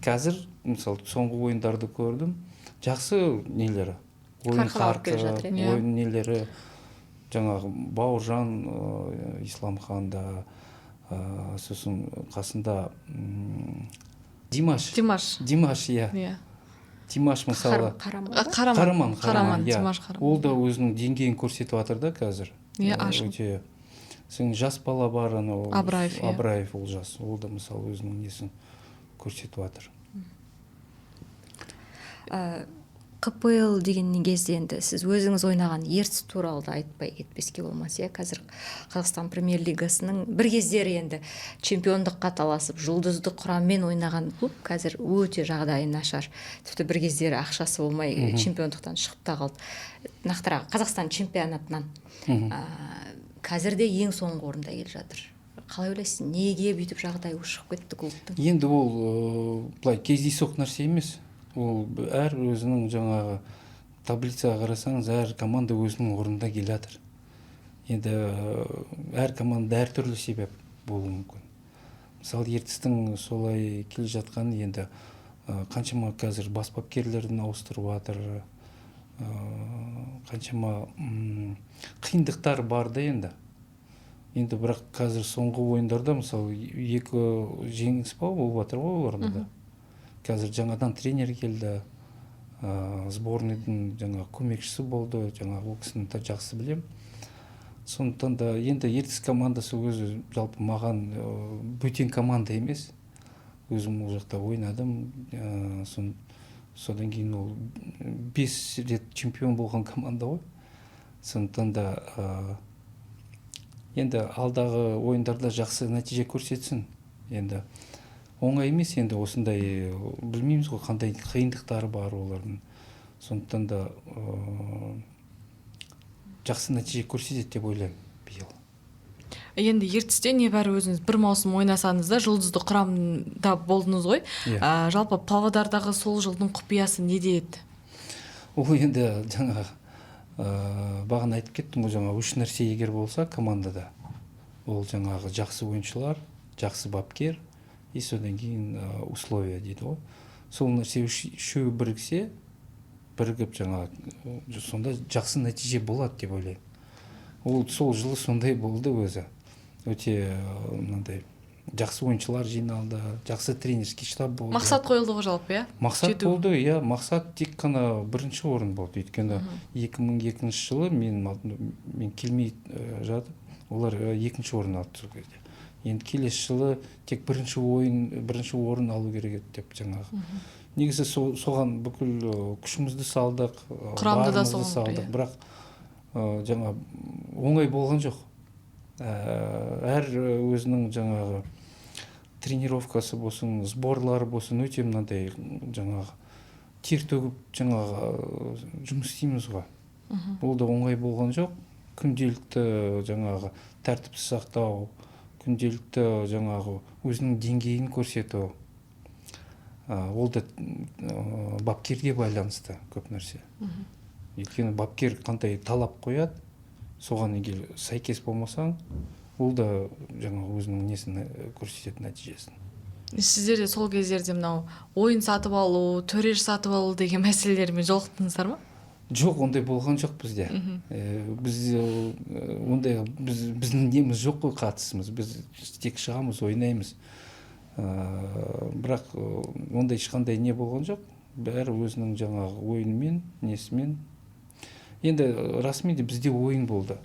қазір мысалы соңғы ойындарды көрдім, жақсы нелері, ойын қарқы, ойын нелері, жаңағы Бауыржан Исламхан да, сосын қасында Димаш, иә. Димаш мысалы Қараман, ол да өзінің деңгейін көрсетіп жатыр да қазір. Өте сен жас бала бар, анау Абраев ол жас, ол да мысалы өзінің несін көрсетіп жатыр. КПЛ деген кезде енді сіз өзіңіз ойнаған ертіс туралы да айтпай кетпеске болмас, иә. Қазір Қазақстан премьер-лигасының бір кездері енді чемпиондыққа таласып жұлдызды құраммен ойнаған клуб қазір өте жағдайы нашар. Тіпті бір кездері ақшасы болмай чемпиондықтан шығып та қалды. Нақтырақ Қазақстан чемпионатынан қазірде ең соңғы орында келе жатыр. Қалай ойлайсың, неге бүйтіп жағдайы ушығып кетті клубтың? Енді ол былай кездейсоқ нәрсе емес. Ол әр өзінің жаңағы таблицаға қарасаңыз, әр команда өзінің орнында келе жатыр. Енді әр команда әртүрлі себеп болуы мүмкін. Мысалы ертістің солай келе жатқаны енді қаншама қазір бас бапкерлерін ауыстырып жатыр, қаншама қиындықтар бар да енді. Енді бірақ қазір соңғы ойындарда мысалы 2 жеңіс болып жатыр ғой оларда да. Қазір жаңадан тренер келді, сборныйдың жаңа көмекшісі болды, жаңа ол кісіні да жақсы білем. Сондықтан да енді ертіс командасы өзі жалпы маған бөтен команда емес. Өзім ол жақта ойнадым, содан кейін ол 5 рет чемпион болған команда ғой. Сондықтан да енді алдағы ойындарда жақсы нәтиже көрсетсін. Енді оңай емес, енді осындай білмейміз ғой қандай қиындықтары бар олардың. Сондықтан да жақсы нәтиже көрсетеді деп ойлаймын биыл. Енді ертісте небәрі өзіңіз бір маусым ойнасаңыз да жұлдызды құрамда болдыңыз ғой. Жалпы Павлодардағы сол жылдың құпиясы неде еді? Ол енді жаңағы бағана айтып кеттім ғой, жаңағы 3 нәрсе егер болса командада, ол жаңағы жақсы ойыншылар, жақсы бапкер, и содан кейін условия дейді ғой. Сол нәрсе үшеуі бірігіп жаңағы сонда жақсы нәтиже болады деп ойлаймын. Ол сол жылы сондай болды өзі. Өте мынандай жақсы ойыншылар жиналды, жақсы тренерский штаб болды. Мақсат қойылды ғой жалпы, иә? Мақсат болды, иә, мақсат тек қана бірінші орын болды. Өйткені 2002 жылы мен келмей жатып, олар екінші орын алды сол кезде. Енді келесі жылы тек бірінші орын алу керек еді деп жаңағы. Негізі соған бүкіл күшімізді салдық, барымызды салдық, бірақ жаңа оңай болған жоқ. Әр өзінің жаңағы тренировкасы болсын, сборлары болсын, өте мынандай жаңағы тер төгіп жаңағы жұмыс істейміз ғой. Ол да оңай болған жоқ. Күнделікті жаңағы тәртіп сақтау, күнделікті жаңағы өзінің деңгейін көрсету, ол да бапкерге байланысты көп нәрсе. Өйткені бапкер қандай талап қояды, соған егер сәйкес болмасаң, ол да жаңағы өзінің несін көрсететін нәтижесін. Сіздер де сол кездерде мынау ойын сатып алу, төреш сатып алу деген мәселелермен жолықтыңыздар ма? Жоқ, ондай болған жоқ бізде. Біздің неміз жоқ қой, қатысымыз. Біз тек шығамыз, ойнаймыз. Бірақ ондай ешқандай не болған жоқ. Бәрі өзінің жаңағы ойынымен, несімен. Енді расымен де бізде ойын болды.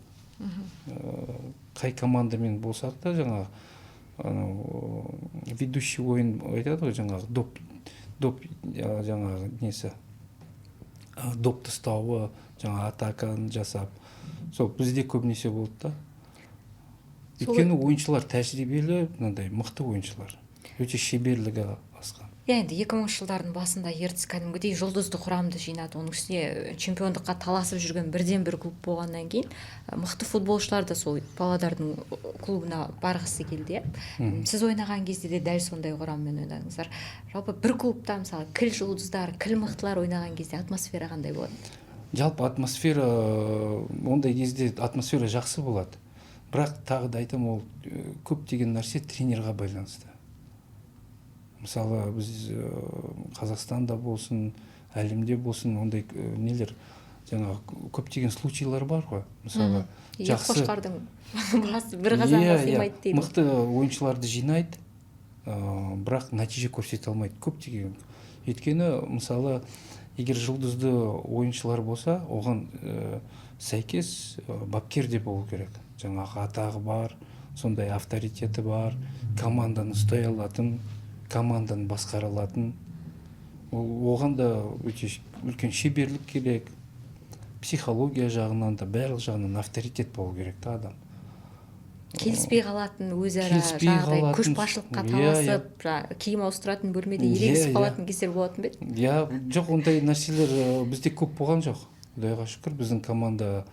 Қай командамен болсақ та жаңағы ведущий ойын айтады ғой, жаңағы доп жаңағы несі, доп тастауы, жаңа атаканы жасап, сол бізде көбінесе болды да. Өйткені ойыншылар тәжірибелі, мынандай мықты ойыншылар, өте шеберлігі асқан. енді 2000 жылдардың басында ертіс кәдімгідей жұлдызды құрамды жинады, оның үстіне чемпиондыққа таласып жүрген бірден бір клуб болғаннан кейін мықты футболшылар да сол Павлодардың клубына барғысы келді. Сіз ойнаған кезде де дәл сондай құраммен ойнадыңыздар. Жалпы бір клубта мысалы кіл жұлдыздар, кіл мықтылар ойнаған кезде атмосфера қандай болады? Жалпы атмосфера, ондай кезде атмосфера жақсы болады. Бірақ тағы да айтам, ол көптеген нәрсе тренерға байланысты. Мысалы біз Қазақстанда болсын, әлемде болсын, ондай нелер, жаңа көптеген случайлар бар ғой. Мысалы жақсы қошқардың басы бір қазанға сыймайды дейді. Мықты ойыншыларды жинайды, бірақ нәтиже көрсете алмайды. Көптеген. Өйткені мысалы егер жұлдызды ойыншылар болса, оған сәйкес бапкер де болу керек. Жаңағы атағы бар, сондай авторитеті бар, команданы ұстай алатын, команданы басқара алатын. Оған да өте үлкен шеберлік керек, психология жағынан да, барлық жағынан авторитет болу керек та адам. Келіспей қалатын, өзара жағдай көшбасшылыққа таласып, киім ауыстыратын бөлмеде ерегісіп қалатын кездер болатын бе? Жоқ, ондай нәрселер бізде көп болған жоқ. Құдайға шүкір, біздің команда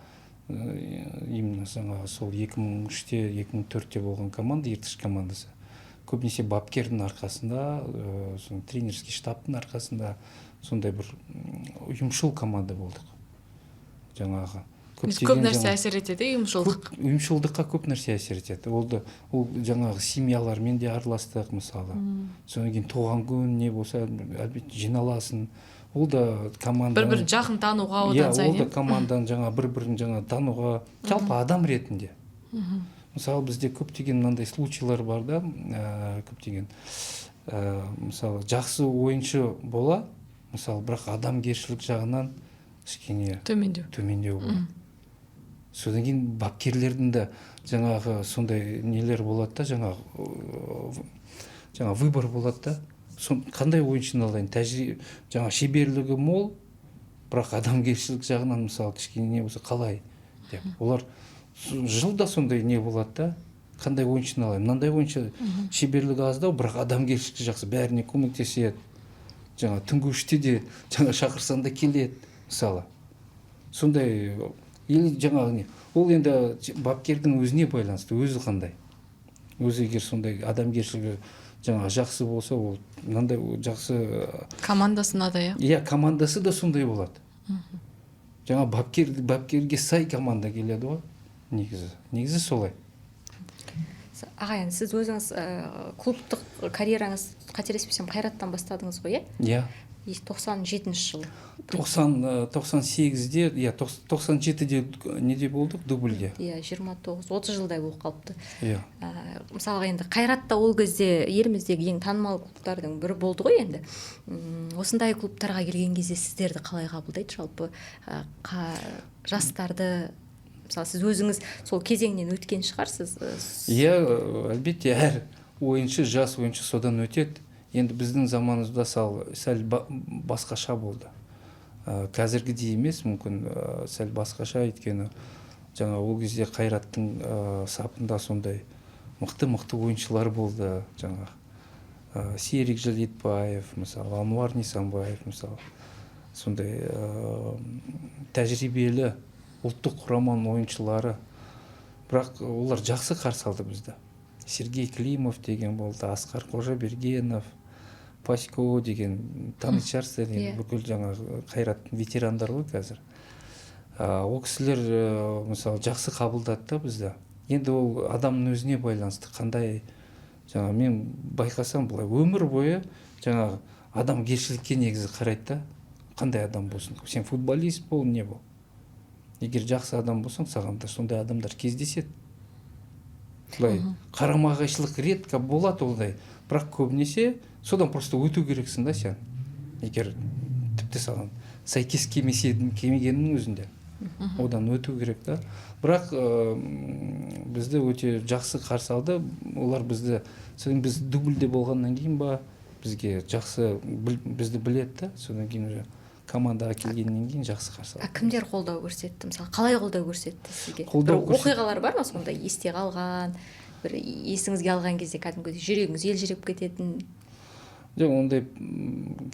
именно сол 2003-те, 2004-те болған команда, ертіс командасы. Көбінесе бапкердің арқасында, тренерский штабтың арқасында сондай бір ұйымшыл команда болдық. Жаңағы көп нәрсе әсер етеді, ұйымшылдық. Ұйымшылдыққа көп нәрсе әсер етеді. Ол жаңағы семьялармен де араластық, мысалы. Содан кейін туған күн не болса, әлбетте жиналасын. Ол да команда бір-бір жақын тануға одан сайын. Ол да командан жаңа бір-бірін жаңа тануға, жалпы адам ретінде. Мысалы бізде көптеген мынандай случайлар бар да, көптеген. Мысалы жақсы ойыншы бола, мысалы бірақ адамгершілік жағынан кішкене төмендеу болады. Содан кейін бапкерлердің де жаңағы сондай нелер болады да, жаңа выбор болады да. Қандай ойыншыны алайын, жаңа шеберлігі мол, бірақ адамгершілік жағынан мысалы кішкене не болса қалай деп. Олар жылда сондай не болады да, қандай ойыншыны алайын. Мынандай ойыншы шеберлігі аздау, бірақ адамгершілігі жақсы, бәріне көмектеседі. Жаңа түнгі 3-те де жаңа шақырсаң да келеді, мысалы. Сондай жаңағы не? Ол енді бапкердің өзіне байланысты, өзі қандай. Өзі егер сондай адамгершілігі жаңа жақсы болса, ол мынандай жақсы командасына да, командасы да сондай болады. Жаңа бапкерге сай команда келеді ғой, негізі солай. Ағайын, сіз өзіңіз клубтық карьераңыз қателеспесем Қайраттан бастадыңыз ғой, иә? 97 жылы. 98-де, 97-де неде болдық, дубльде. 29-30 жылдай болып қалыпты. Мысалға енді Қайратта ол кезде еліміздегі ең танымал клубтардың бірі болды ғой енді. Осындай клубтарға келген кезде сіздерді қалай қабылдайды жалпы? Жастарды, мысалы сіз өзіңіз сол кезеңнен өткен шығарсыз? Әлбетте әр ойыншы, жас ойыншы содан өтеді. Енді біздің заманымызда сәл басқаша болды. Қазіргідей емес, мүмкін сәл басқаша, өйткені жаңа ол кезде Қайраттың сапында сондай мықты ойыншылар болды. Жаңа Серік Жылетбаев, мысалы, Ануар Нисанбаев, мысалы, сондай тәжірибелі ұлттық құраманың ойыншылары. Бірақ олар жақсы қарсы алды бізді. Сергей Климов деген болды, Асқар Қожабергенов, Пасько деген, таныс шығарсыздар, бүкіл жаңа Қайраттың ветерандар ғой қазір. Ол кісілер мысалы жақсы қабылдады да бізді. Енді ол адамның өзіне байланысты, қандай жаңа мен байқасам былай өмір бойы жаңа адамгершілікке негізі қарайды да, қандай адам болсын. Сен футболист бол, не бол. Егер жақсы адам болсаң, саған да сондай адамдар кездеседі. Қарама-қайшылық редко болады олдай, бірақ көбінесе содан просто өту керексің да сен. Егер тіпті саған сәйкес келмегеннің өзінде одан өту керек та. Бірақ бізді өте жақсы қарсы алды. Олар бізді дубльде болғаннан кейін ба бізге жақсы бізді біледі да. Содан кейін командаға келгеннен кейін жақсы қарсы алды. Кімдер қолдау көрсетті? Мысалы, қалай қолдау көрсетті сізге? Оқиғалар бар ма сонда есте қалған, бір есіңізге алған кезде кәдімгідей жүрегіңіз елжіреп кететін? жоқ ондай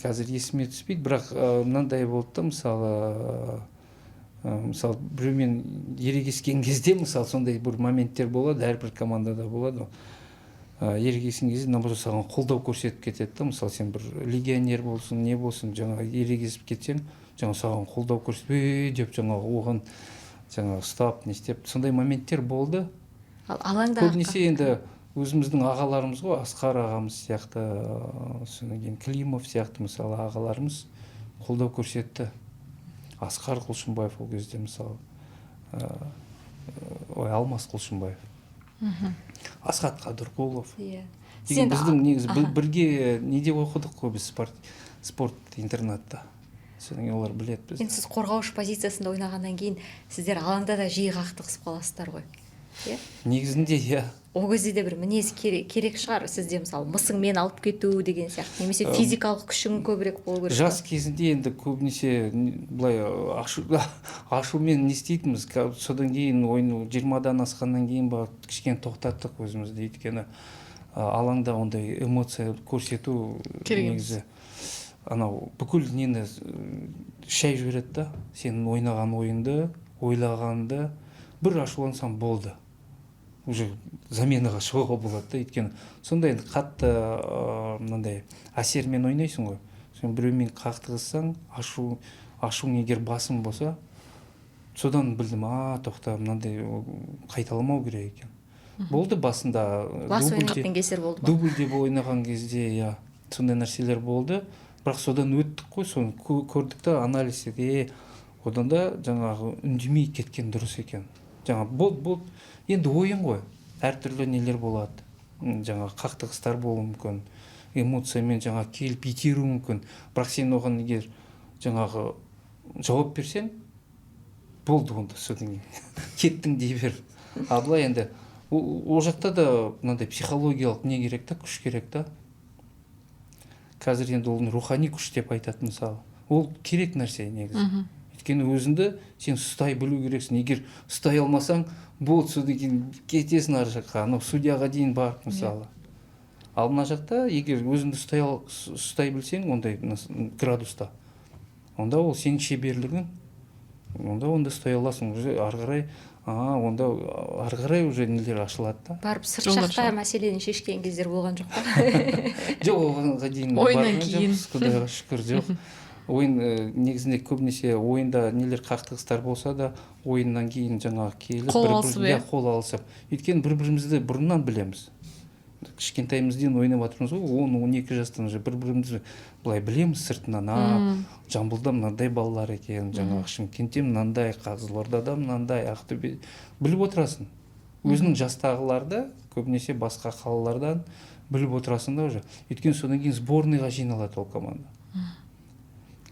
қазір есіме түспейді, бірақ мынандай болды да, мысалы біреумен ерегескен кезде мысалы сондай бір моменттер болады, әрбір командада болады. Ерегескен кезде наоборот саған қолдау көрсетіп кетеді да, мысалы сен бір легионер болсын, не болсын, жаңағы ерегесіп кетсең, жаңағы саған қолдау көрсетіп деп жаңағы оған жаңағы ұстап не істеп, сондай моменттер болды. Ал алаңда көбінесе енді өзіміздің ағаларымыз ғой, Асқар ағамыз сияқты, содан кейін Климов сияқты мысалы ағаларымыз қолдау көрсетті. Асқар Құлшынбаев ол кезде мысалы, Алмас Құлшынбаев, Асхат Қадырқұлов. Деген біздің негізі бірге неде оқыдық қой біз, спорт интернатта. Содан кейін олар біледі бізді. Енді сіз қорғаушы позициясында ойнағаннан кейін сіздер алаңда да жиі қақтығысып қаласыздар ғой. Негізінде иә. Ол кезде де бір мінез керек шығар, сізде мысалы мысыңмен алып кету деген сияқты, немесе физикалық күшің көбірек болу керек. Жас кезінде енді көбінесе былай ашумен не істейтінбіз, содан кейін ойын 20-дан асқаннан кейін кішкене тоқтаттық өзімізді, өйткені алаңда ондай эмоция көрсету негізі анау бүкіл нені шай жібереді да, сенің ойнаған ойынды, ойлағанды бір ашулансаң болды. Уже заменаға шығуға болады да, өйткені сондай қатты мынандай әсермен ойнайсың ғой. Сен біреумен қақтығыссаң, ашуың егер басым болса, содан білдім, тоқта, мынандай қайталамау керек екен. Болды басында дубльде ойнаған кезде, иә, сондай нәрселер болды, бірақ содан өттік қой, соны көрдік та, анализ ете, одан да жаңағы үндемей кеткен дұрыс екен. Жаңа болды, енді ойын ғой, әртүрлі нелер болады, жаңа қақтығыстар болуы мүмкін, эмоциямен жаңа келіп итеруі мүмкін, бірақ сен оған егер жаңағы жауап берсең, болды онда, содан кеттің дей бер. Былай енді ол жақта да мынандай психологиялық не керек та, күш керек та. Қазір енді ол рухани күш деп айтады мысалы. Ол керек нәрсе негізі. Өйткені өзіңді сен ұстай білу керексің. Егер ұстай алмасаң, болды, содан кейін кетесің ар жаққа, анау судьяға дейін барып мысалы. Ал мына жақта егер өзіңді ұстай білсең, ондай градуста, онда ол сенің шеберлігің, онда ұстай аласың. Онда ары қарай уже нелер ашылады да. Барып сырт жақта мәселені шешкен кездер болған жоқ па? Жоқ, оғанға дейін ойыннан кейін. Құдайға шүкір, жоқ. Ойын негізінде көбінесе ойында нелер қақтығыстар болса да, ойыннан кейін жаңағы келіп қол алысып. Өйткені бір-бірімізді бұрыннан білеміз. Кішкентайымыздан ойнап жатырмыз ғой, 10-12 жастан уже бір-бірімізді былай білеміз сыртынан. Жамбылда мынандай балалар екен, жаңағы Шымкентте мынандай, Қызылордада мынандай, Ақтөбе біліп отырасың. Өзінің жастағыларды көбінесе басқа қалалардан біліп отырасың да уже. Өйткені содан кейін сборныйға жиналады ол команда.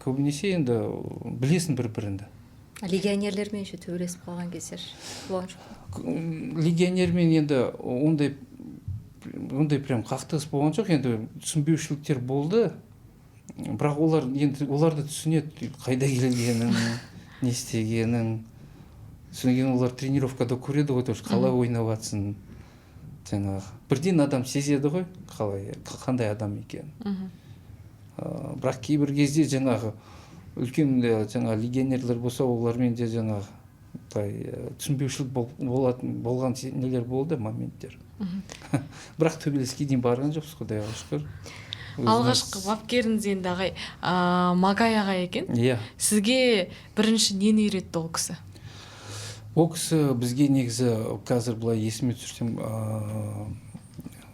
Көбінесе енді білесің бір-бірінді. Легионерлермен ше төбелесіп қалған кездер болған жоқ? Легионермен енді ондай прям қақтығыс болған жоқ, енді түсінбеушіліктер болды. Бірақ оларды түсінеді, қайда келгенін, не істегенін. Содан кейін олар тренировкада көреді ғой, қалай ойнап жатсың. Жаңағы бірден адам сезеді ғой, қандай адам екенін. Бірақ кейбір кезде жаңағы үлкен легионерлер болса, олармен де жаңағы түсінбеушілік болған нелер болды, моменттер. Бірақ төбелеске дейін барған жоқпыз, Құдайға шүкір. Алғашқы бапкеріңіз енді ағай Магай ағай екен. Иә. Сізге бірінші нені үйретті ол кісі? Ол кісі бізге негізі қазір былай есіме түсірсем,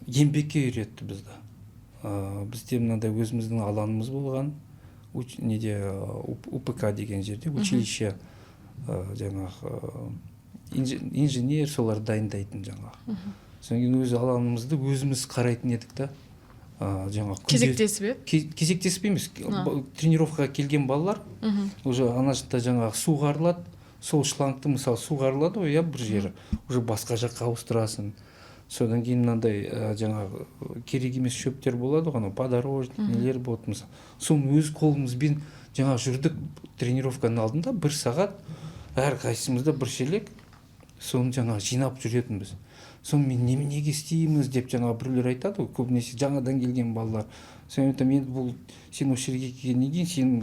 еңбекке үйретті бізді. Бізде мынандай өзіміздің алаңымыз болған, УПК деген жерде, училище жаңағы инженер солар дайындайтын жаңағы. Содан кейін өз алаңымызды өзіміз қарайтын едік та. Кезектесіп? Кезектеспейміз. Тренировкаға келген балалар, уже ана жақта жаңағы су қарылады, сол шлангты мысалы су қарылады ғой, бір жері, уже басқа жаққа ауыстырасың. Содан кейін мынандай жаңағы керек емес шөптер болады ғой, подорожник нелер болады мысалы. Соны өз қолымызбен жаңағы жүрдік тренировканың алдында 1 сағат әр қайсымызда бір шелек, соны жаңағы жинап жүретінбіз. соны мен неге істейміз деп жаңағы біреулер айтады ғой, көбінесе жаңадан келген балалар. Соны айтамын, енді бұл сен осы жерге келгеннен кейін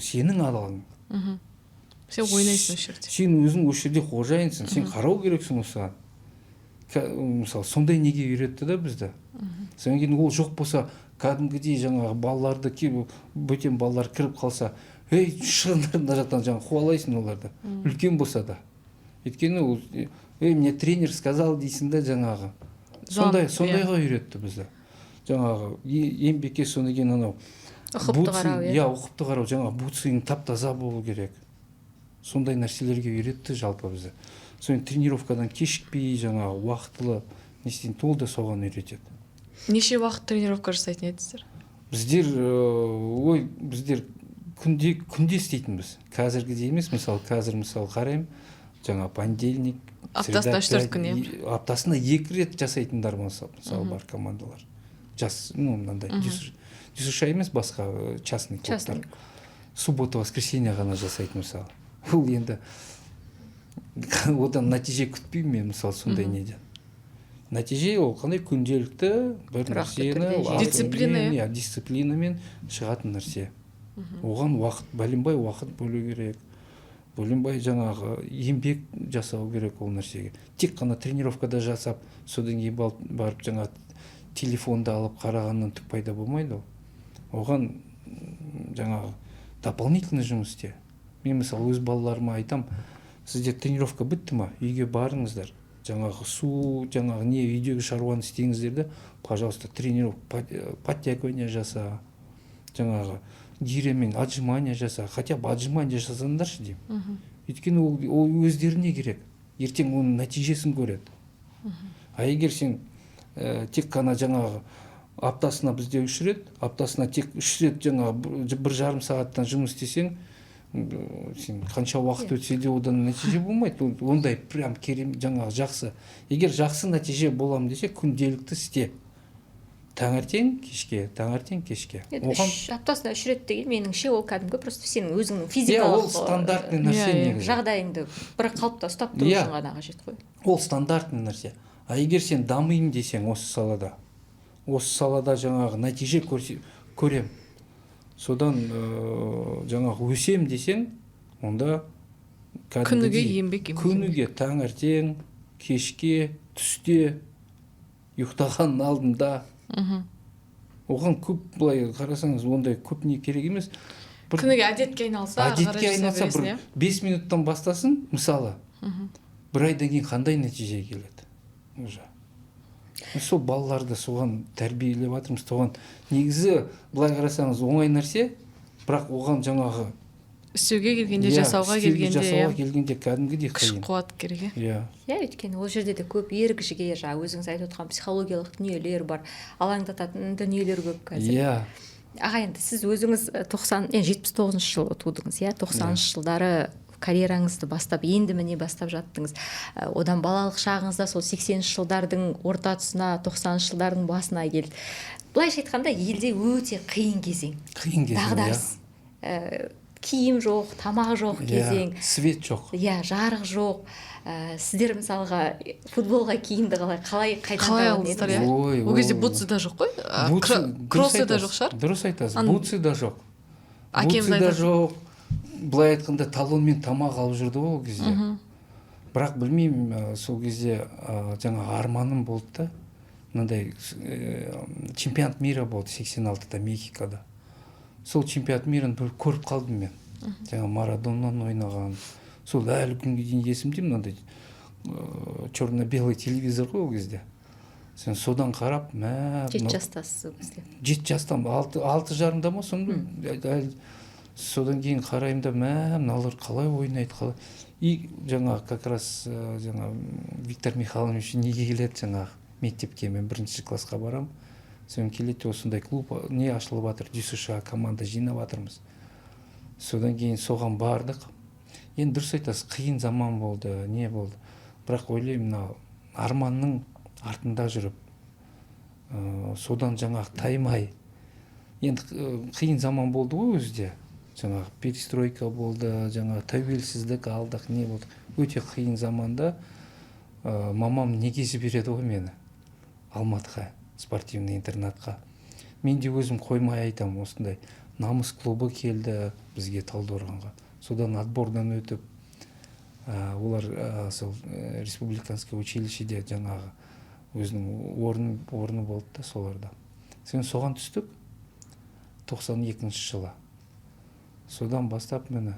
сенің алаңың. Сен ойнайсың осы жерде. Сен өзің осы жерде қожайынсың, сен қарау керексің осыған. Мысалы, сондай неге үйретті да бізді. Содан кейін ол жоқ болса, кәдімгідей жаңағы балаларды, бөтен балалар кіріп қалса, ей, шығыңдар мына жақтан, жаңағы қуалайсың оларды, үлкен болса да. Өйткені ол, мне тренер сказал дейсің да жаңағы. Сондайға үйретті бізді. Жаңағы еңбекке соны кейін анау ұқыпты қарау, ұқыпты қарау, жаңағы бутсың тап-таза болу керек. Сондай нәрселерге үйретті жалпы бізді. Соны тренировкадан кешікпей, жаңағы уақытылы не істейін, ол да соған үйретеді. Неше уақыт тренировка жасайтын едіңіздер? Біздер күнде істейтінбіз. Қазіргідей емес, қазір қараймын, жаңа понедельник, аптасына 3-4 күн, аптасына 2 рет жасайтындар мысалы бар командалар. Мынандай дюсуша емес, басқа частный клубтар. Суббота, воскресенье ғана жасайтын мысалы. Ол енді одан нәтиже күтпеймін мен, мысалы, сондай неден. Нәтиже ол қандай күнделікті бір нәрсені дисциплинамен шығатын нәрсе. Оған бәленбай уақыт бөлу керек. Бәленбай жаңағы еңбек жасау керек ол нәрсеге. Тек қана тренировкада жасап, содан кейін барып жаңағы телефонды алып қарағаннан түк пайда болмайды ол. Оған жаңағы дополнительный жұмыс істе. Мен мысалы өз балаларыма айтам, сіздер тренировка бітті ма, үйге барыңыздар. Жаңағы су, жаңағы не үйдегі шаруаны істеңіздерді, пожалуйста, тренировка, подтягивание жаса, жаңағы гирямен отжимание жаса, хотя бы отжимание жасасаңдаршы деймін. Өйткені ол өздеріне керек. Ертең оның нәтижесін көреді. А егер сен тек қана жаңағы аптасына бізде 3 рет, аптасына тек 3 рет жаңағы 1,5 сағаттан жұмыс істесең, сен қанша уақыт өтсе де одан нәтиже болмайды. Ондай прям жаңағы жақсы. Егер жақсы нәтиже боламын десе, күнделікті істе. Таңертең, кешке. Аптасына 3 рет деген меніңше ол кәдімгі просто сенің өзіңнің физикалық ол стандартный нәрсе негізі. Жағдайыңды бір қалыпта ұстап тұру үшін ғана қажет қой. Ол стандартный нәрсе. А егер сен дамимын десең осы салада жаңағы нәтиже көрем, содан жаңағы өсем десең, онда күніге еңбек. Күніге таңертең, кешке, түсте, ұйықтағанның алдында. Оған көп, былай қарасаңыз, ондай көп не керек емес. Күніге әдетке айналса, 5 минуттан бастасын, мысалы, бір айдан кейін қандай нәтиже келеді. Сол балаларды соған тәрбиелеп жатырмыз. Соған негізі былай қарасаңыз оңай нәрсе, бірақ оған жаңағы істеуге келгенде, жасауға келгенде кәдімгідей күш қуат керек. Өйткені ол жерде де көп ерік жігер, өзіңіз айтып отқан психологиялық дүниелер бар, алаңдататын дүниелер көп қазір. Аға, енді сіз өзіңіз 79 жылы тудыңыз, 90 жылдары карьераңызды бастап, енді міне бастап жаттыңыз. Одан балалық шағыңызда сол 80 жылдардың орта тұсына, 90 жылдардың басына келді. Былайша айтқанда, елде өте қиын кезең. Дағдарыс. Киім жоқ, тамақ жоқ кезең. Свет жоқ. Жарық жоқ. Сіздер мысалға футболға киімді қалай алдыңыздар? Ол кезде бутсы да жоқ қой? Кроссы да жоқ шығар? Дұрыс айтасыз, бутсы да жоқ. Былай айтқанда талонмен тамақ алып жүрді ол кезде. Бірақ білмеймін, сол кезде жаңа арманым болды да. Мынандай чемпионат мира болды 86-да Мексикада. Сол чемпионат мираны көріп қалдым мен. Жаңа Марадоннан ойнаған. Сол әлі күнге дейін есімде, мынандай черно-белый телевизор ғой ол кезде. Сен содан қарап, 7 жастасыз ол кезде. 7 жастан, 6,5-да ма сонда. Содан кейін қараймын да, мыналар қалай ойнайды, қалай. И жаңа как раз Виктор Михайлович неге келеді жаңа мектепке, мен 1-ші классқа барам. Содан келеді, осындай клуб не ашылып жатыр, дюсуша команда жинап жатырмыз. Содан кейін соған бардық. Енді дұрыс айтасыз, қиын заман болды, не болды. Бірақ ойлаймын, арманның артында жүріп, содан жаңағы таймай. Енді қиын заман болды ғой өзде. Жаңағы перестройка болды, жаңағы тәуелсіздік алдық, не болды. Өте қиын заманда мамам неге жібереді ғой мені Алматыға, спортивный интернатқа. Мен де өзім қоймай айтам, осындай намыс клубы келді бізге Талдықорғанға. Содан отбордан өтіп, олар сол республиканский училищеде жаңағы өзінің орны болды да соларда. Сен соған түстік 92 жылы. Содан бастап мені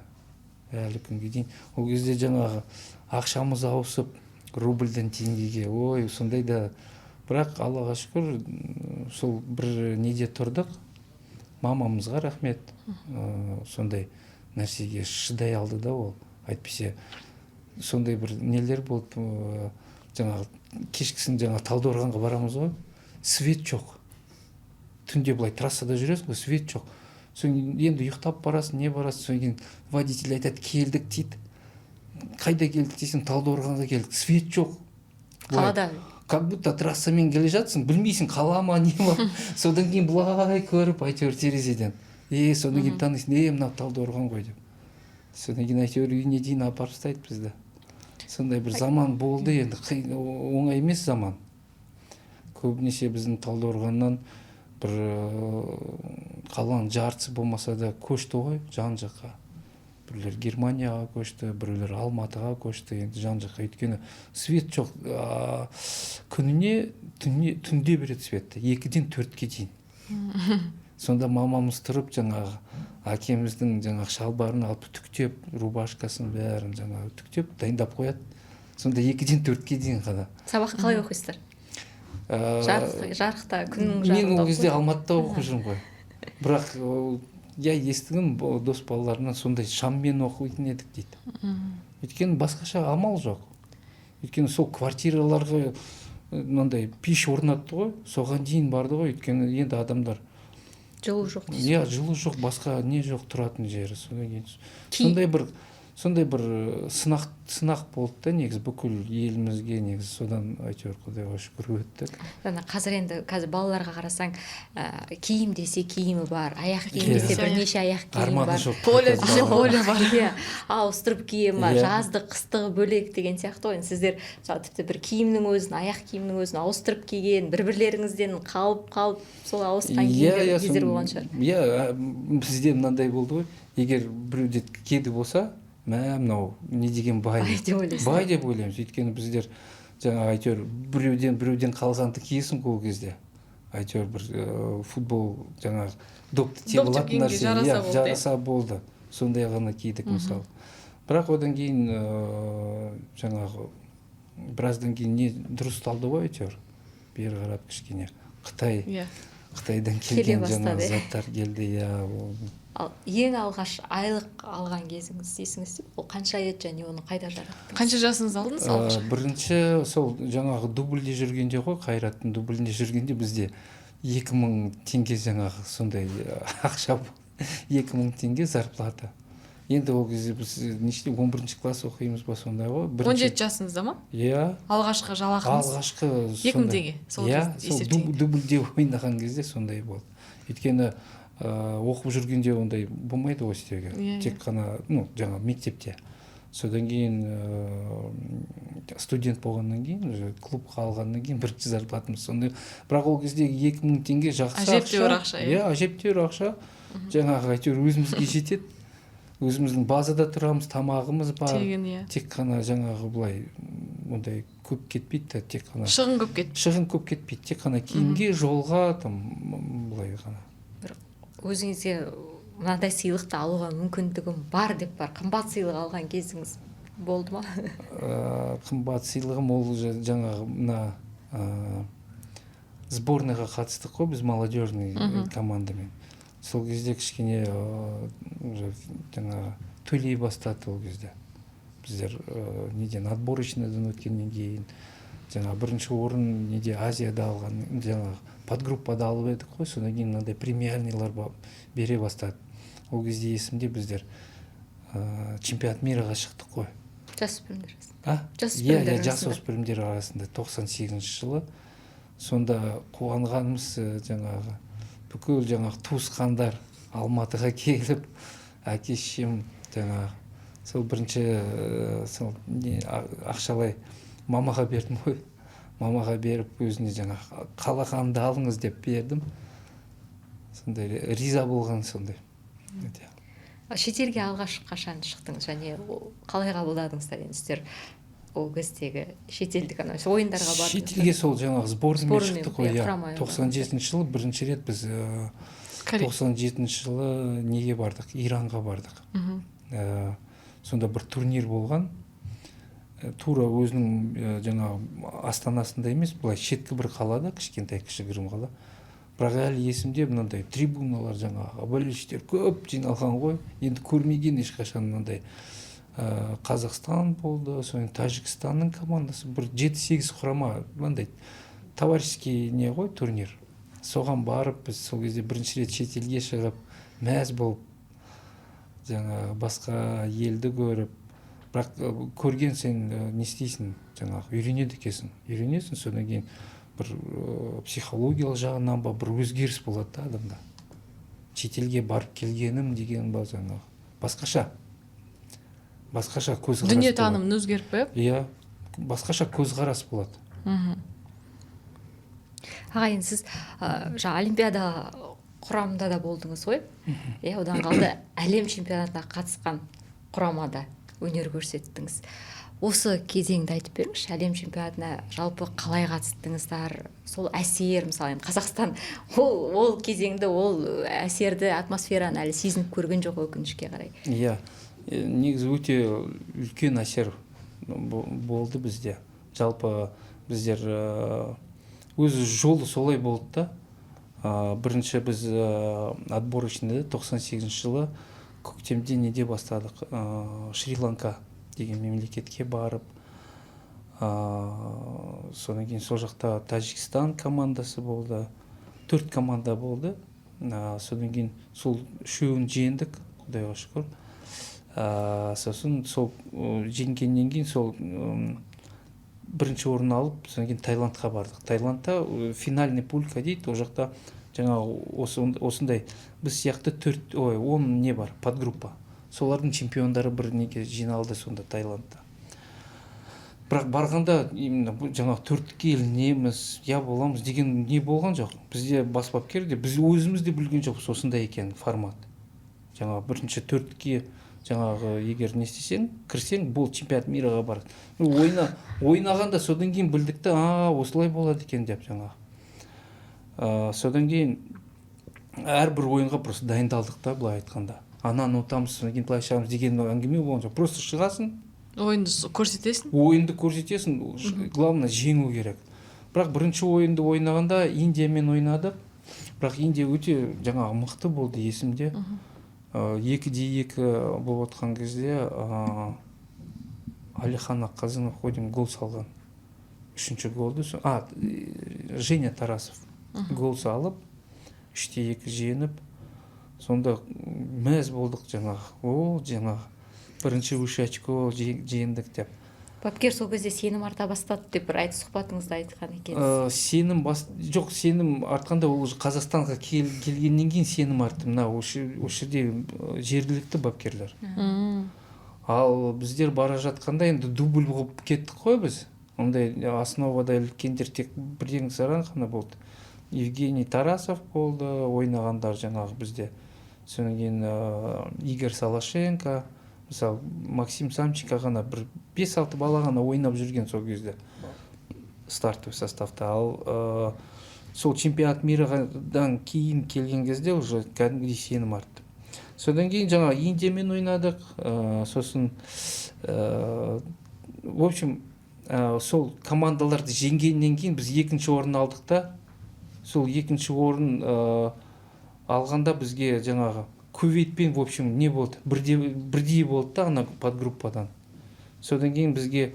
әлі күнге дейін. Ол кезде жаңағы ақшамыз ауысып, рубльден теңгеге, ой, сондай да. Бірақ Аллаға шүкір, сол бір неде тұрдық. Мамамызға рахмет. Сондай нәрсеге шыдай алды да ол. Айтпесе, сондай бір нелер болды. Жаңағы кешкісін жаңағы Талдықорғанға барамыз ғой. Свет жоқ. Түнде былай трассада жүресің ғой, свет жоқ. Соң енді ұйықтап барасың, не барасың, соң кейін водитель айтады, келдік дейді. Қайда келдік дейсің, Талдықорғанға келдік, свет жоқ. Қалада. Как будто трассамен келе жатсың, білмейсің, қала ма, не ма. Содан кейін былай көріп, әйтеуір терезеден. Содан кейін танисың, мынау Талдықорған ғой деп. Содан кейін әйтеуір үйіне дейін апарып тастайды бізді. Сондай бір заман болды енді, оңай емес заман. Көбінесе біздің Талдықорғаннан бір қаланың жартысы болмаса да көшті ғой жан жаққа. Біреулер Германияға көшті, біреулер Алматыға көшті, енді жан жаққа. Өйткені свет жоқ. Түнде береді светті, 2-ден 4-ке дейін. Сонда мамамыз тұрып, жаңағы әкеміздің жаңағы шалбарын алып түктеп, рубашкасын бәрін жаңағы түктеп, дайындап қояды. Сонда 2-ден 4-ке дейін ғана. Сабақты қалай оқисыздар? Жарықта, күннің жарығында. Мен ол кезде Алматыда оқып жүрмін ғой. Бірақ естігім дос балаларынан сондай шаммен оқитын едік дейді. Өйткені басқаша амал жоқ. Өйткені сол квартираларға мынандай пеш орнатты ғой, соған дейін барды ғой. Өйткені енді адамдар жылу жоқ дейсіз. Жылу жоқ, басқа не жоқ тұратын жері. Сондай бір сынақ болды да, негізі бүкіл елімізге, негізі содан әйтеуір Құдайға шүкір өттік. Қазір балаларға қарасаң, киім десе киімі бар, аяқ киім десе бірнеше аяқ киімі бар. Поле десе поле бар. Ауыстырып киемі, жазды, қыстығы бөлек деген сияқты ғой. Сіздер тіпті бір киімнің өзін, аяқ киімнің өзін ауыстырып киген, бір-бірлеріңізден қалып, сол ауысқан кездер болған шығар. Бізде мынандай болды ғой, егер біреуде кеді болса, мынау не деген бай деп ойлаймыз. Өйткені біздер жаңа әйтеуір біреуден қалғанды киесің ол кезде. Әйтеуір бір футбол жаңағы допты теп алатын нәрсе жараса болды. Сондай ғана кидік мысалы. Бірақ одан кейін жаңағы біраздан кейін не дұрысталды ғой әйтеуір. Бері қарап кішкене Қытайдан келген жаңағы заттар келді. Ал ең алғаш айлық алған кезіңіз есіңіз деп, ол қанша еді және оны қайда жараттыңыз? Қанша жасыңыз алдыңыз алғаш? Бірінші сол жаңағы дубльде жүргенде ғой, Қайраттың дубльде жүргенде бізде 2000 теңге жаңағы сондай ақша, 2000 теңге зарплата. Енді ол кезде біз 11 класс оқимыз ба сондай ғой. 17 жасыңызда ма? Иә. Алғашқы жалақыңыз? Алғашқы 2000 теңге. Сол дубльде ойнаған кезде сондай болды. Өйткені оқып жүргенде ондай болмайды ғой істеуге. Тек қана, жаңа мектепте. Содан кейін студент болғаннан кейін, клубқа алғаннан кейін бірінші зарплатымыз сондай. Бірақ ол кезде 2000 теңге жақсы ақша. Әжептәуір ақша. Әжептәуір ақша. Жаңағы әйтеуір өзімізге жетеді. Өзіміздің базада тұрамыз, тамағымыз бар. Тек қана жаңағы былай ондай көп кетпейді, тек қана шығын көп кетпейді. Тек қана киімге, жолға былай ғана. Өзіңізге мынандай сыйлықты алуға мүмкіндігім бар деп бар, қымбат сыйлық алған кезіңіз болды ма? Қымбат сыйлығым ол жаңағы мына сборныйға қатыстық қой біз молодежный командамен. Сол кезде кішкене жаңағы төлей бастады ол кезде. Біздер неден отборочныйдан өткеннен кейін жаңағы бірінші орын неде Азияда алған, жаңағы подгруппада алып едік қой, содан кейін мынандай премиальныйлар бере бастады. Ол кезде есімде біздер чемпионат мираға шықтық қой. Жасөспірімдер арасында 98 жылы. Сонда қуанғанымыз жаңағы бүкіл жаңағы туысқандар Алматыға келіп, әке-шешем жаңағы сол бірінші ақшалай мамаға бердім ғой. Мамаға беріп өзіне жаңағы қалағанды алыңыз деп бердім. Сондай риза болған сондай. Шетелге алғаш қашан шықтыңыз және қалай қабылдадыңыздар енді сіздер ол кездегі шетелдік ойындарға бардыңыз? Шетелге сол жаңағы сборныймен шықтық қой. 97 жылы бірінші рет біз 97 жылы неге бардық? Иранға бардық. Сонда бір турнир болған. Тура өзінің жаңағы астанасында емес, былай шеткі бір қалада, кішкентай кішігірім қала. Бірақ әлі есімде мынандай трибуналар жаңағы болельщиктер көп жиналған ғой. Енді көрмеген ешқашан мынандай Қазақстан болды, соң Тәжікстанның командасы бір 7-8 құрама мынандай товарищеский не ғой турнир. Соған барып біз сол кезде бірінші рет шетелге шығып, мәз болып жаңағы басқа елді көріп, бірақ көрген сен не істейсің, жаңағы үйренеді екенсің. Үйренесің, содан кейін бір психологиялық жағынан ба бір өзгеріс болады да адамда. Шетелге барып келгенім деген ба жаңағы басқаша көзқарас. Дүниетанымың өзгеріп пе? Иә, басқаша көзқарас болады. Ағайын, сіз жаңа олимпиада құрамында да болдыңыз ғой. Одан қалды әлем чемпионатына қатысқан құрамада өнер көрсеттіңіз. Осы кезеңді айтып беріңізші, әлем чемпионатына жалпы қалай қатыстыңыздар? Сол әсер, мысалы, Қазақстан ол кезеңді, ол әсерді, атмосфераны әлі сезініп көрген жоқ өкінішке қарай. Иә, негізі өте үлкен әсер болды бізде. Жалпы біздер өзі жолы солай болды да. Бірінші біз отборочныйда 98 жылы көктемде неде бастадық? Шри-Ланка деген мемлекетке барып, содан кейін сол жақта Тәжікстан командасы болды, 4 команда болды. Содан кейін сол үшеуін жеңдік, Құдайға шүкір. Сосын сол жеңгеннен кейін сол бірінші орын алып, содан кейін Таиландқа бардық. Таиландта финальный пулька дейді, ол жақта жаңағы осындай біз сияқты 10 не бар, подгруппа. Солардың чемпиондары бір неге жиналды сонда Таиландта. Бірақ барғанда именно жаңағы 4-ке ел неміз, я боламыз деген не болған жоқ. Бізде бас бапкер де, біз өзіміз де білген жоқ осындай екен формат. Жаңағы бірінші 4-ке жаңағы егер не істесең, кірсең, бұл чемпионат мираға барады. Ойнағанда содан кейін білдік те, осылай болады екен деп жаңағы. Содан кейін әрбір ойынға просто дайындалдық та, былай айтқанда. Ананы ұтамыз, содан кейін былай шығамыз деген әңгіме болған жоқ. Просто шығасың, ойынды көрсетесің, главное жеңу керек. Бірақ бірінші ойынды ойнағанда Индиямен ойнадық. Бірақ Индия өте жаңағы мықты болды есімде. 2-2 болып отқан кезде Алихан Аққазынов гол салған. 3-ші голды. Женя Тарасов гол салып, 3-2 жеңіп, сонда мәз болдық жаңағы. Бірінші 3 очко жеңдік деп. Бапкер сол кезде сенім арта бастады деп бір сұхбатыңызда айтқан екенсіз. Сенім артқанда ол Қазақстанға келгеннен кейін сенім артты. Осы жерде жергілікті бапкерлер. Ал біздер бара жатқанда енді дубль болып кеттік қой біз. Ондай основада іліккендер тек бірден-саран ғана болды. Евгений Тарасов болды, ойнағандар жаңағы бізде. Содан кейін Игорь Салашенко, мысалы Максим Самченко ғана бір 5-6 бала ғана ойнап жүрген сол кезде стартовый составта. Ал сол чемпионат мирадан кейін келген кезде уже кәдімгідей сенім артты. Содан кейін жаңа Индиямен ойнадық, сосын в общем сол командаларды жеңгеннен кейін біз 2-ші орын алдық та, сол 2-ші орын алғанда бізге жаңағы Кувейтпен, в общем, не болды, бірдей болды да ана подгруппадан. Содан кейін бізге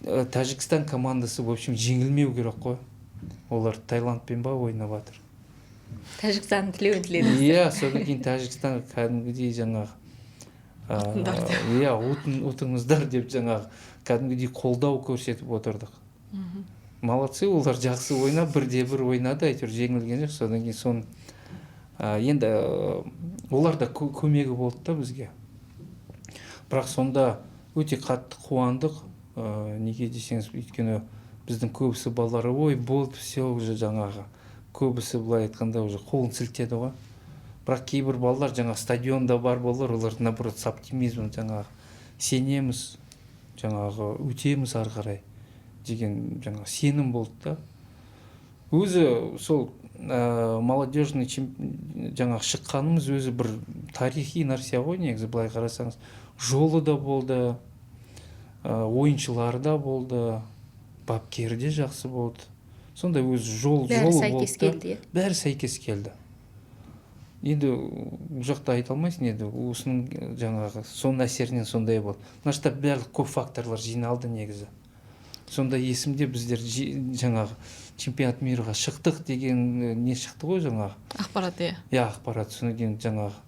Тәжікстан командасы, в общем, жеңілмеу керек қой. Олар Таиландпен ба ойнап жатыр. Тәжікстанның тілеуін тіледіңіз. Иә, содан кейін Тәжікстан кәдімгідей жаңағы ұтыңыздар деп жаңағы кәдімгідей қолдау көрсетіп отырдық. Молодцы, олар жақсы ойнап, бірде-бір ойнады, әйтеуір жеңілген жоқ. Содан кейін соны енді олар да көмегі болды да бізге. Бірақ сонда өте қатты қуандық. неге десеңіз, өйткені біздің көбісі балалары ой болды все уже жаңағы көбісі былай айтқанда уже қолын сілтеді ғой. Бірақ кейбір балалар жаңа стадионда бар балалар, олар наоборот с оптимизмом жаңағы сенеміз, жаңағы өтеміз ары қарай деген жаңағы сенім болды да. Өзі сол молодежный жаңағы шыққанымыз өзі бір тарихи нәрсе ғой негізі, былай қарасаңыз. Жолы да болды, ойыншылары да болды, бапкері де жақсы болды. Сондай өзі жолы болды. Бәрі сәйкес келді. Енді бұл жақта айта алмайсың, енді осының жаңағы соның әсерінен сондай болды. Мына жақта барлық көп факторлар жиналды негізі. Сонда есімде біздер жаңағы чемпионат мирға шықтық деген не шықты ғой жаңағы. Ақпарат, ақпарат. Содан кейін жаңағы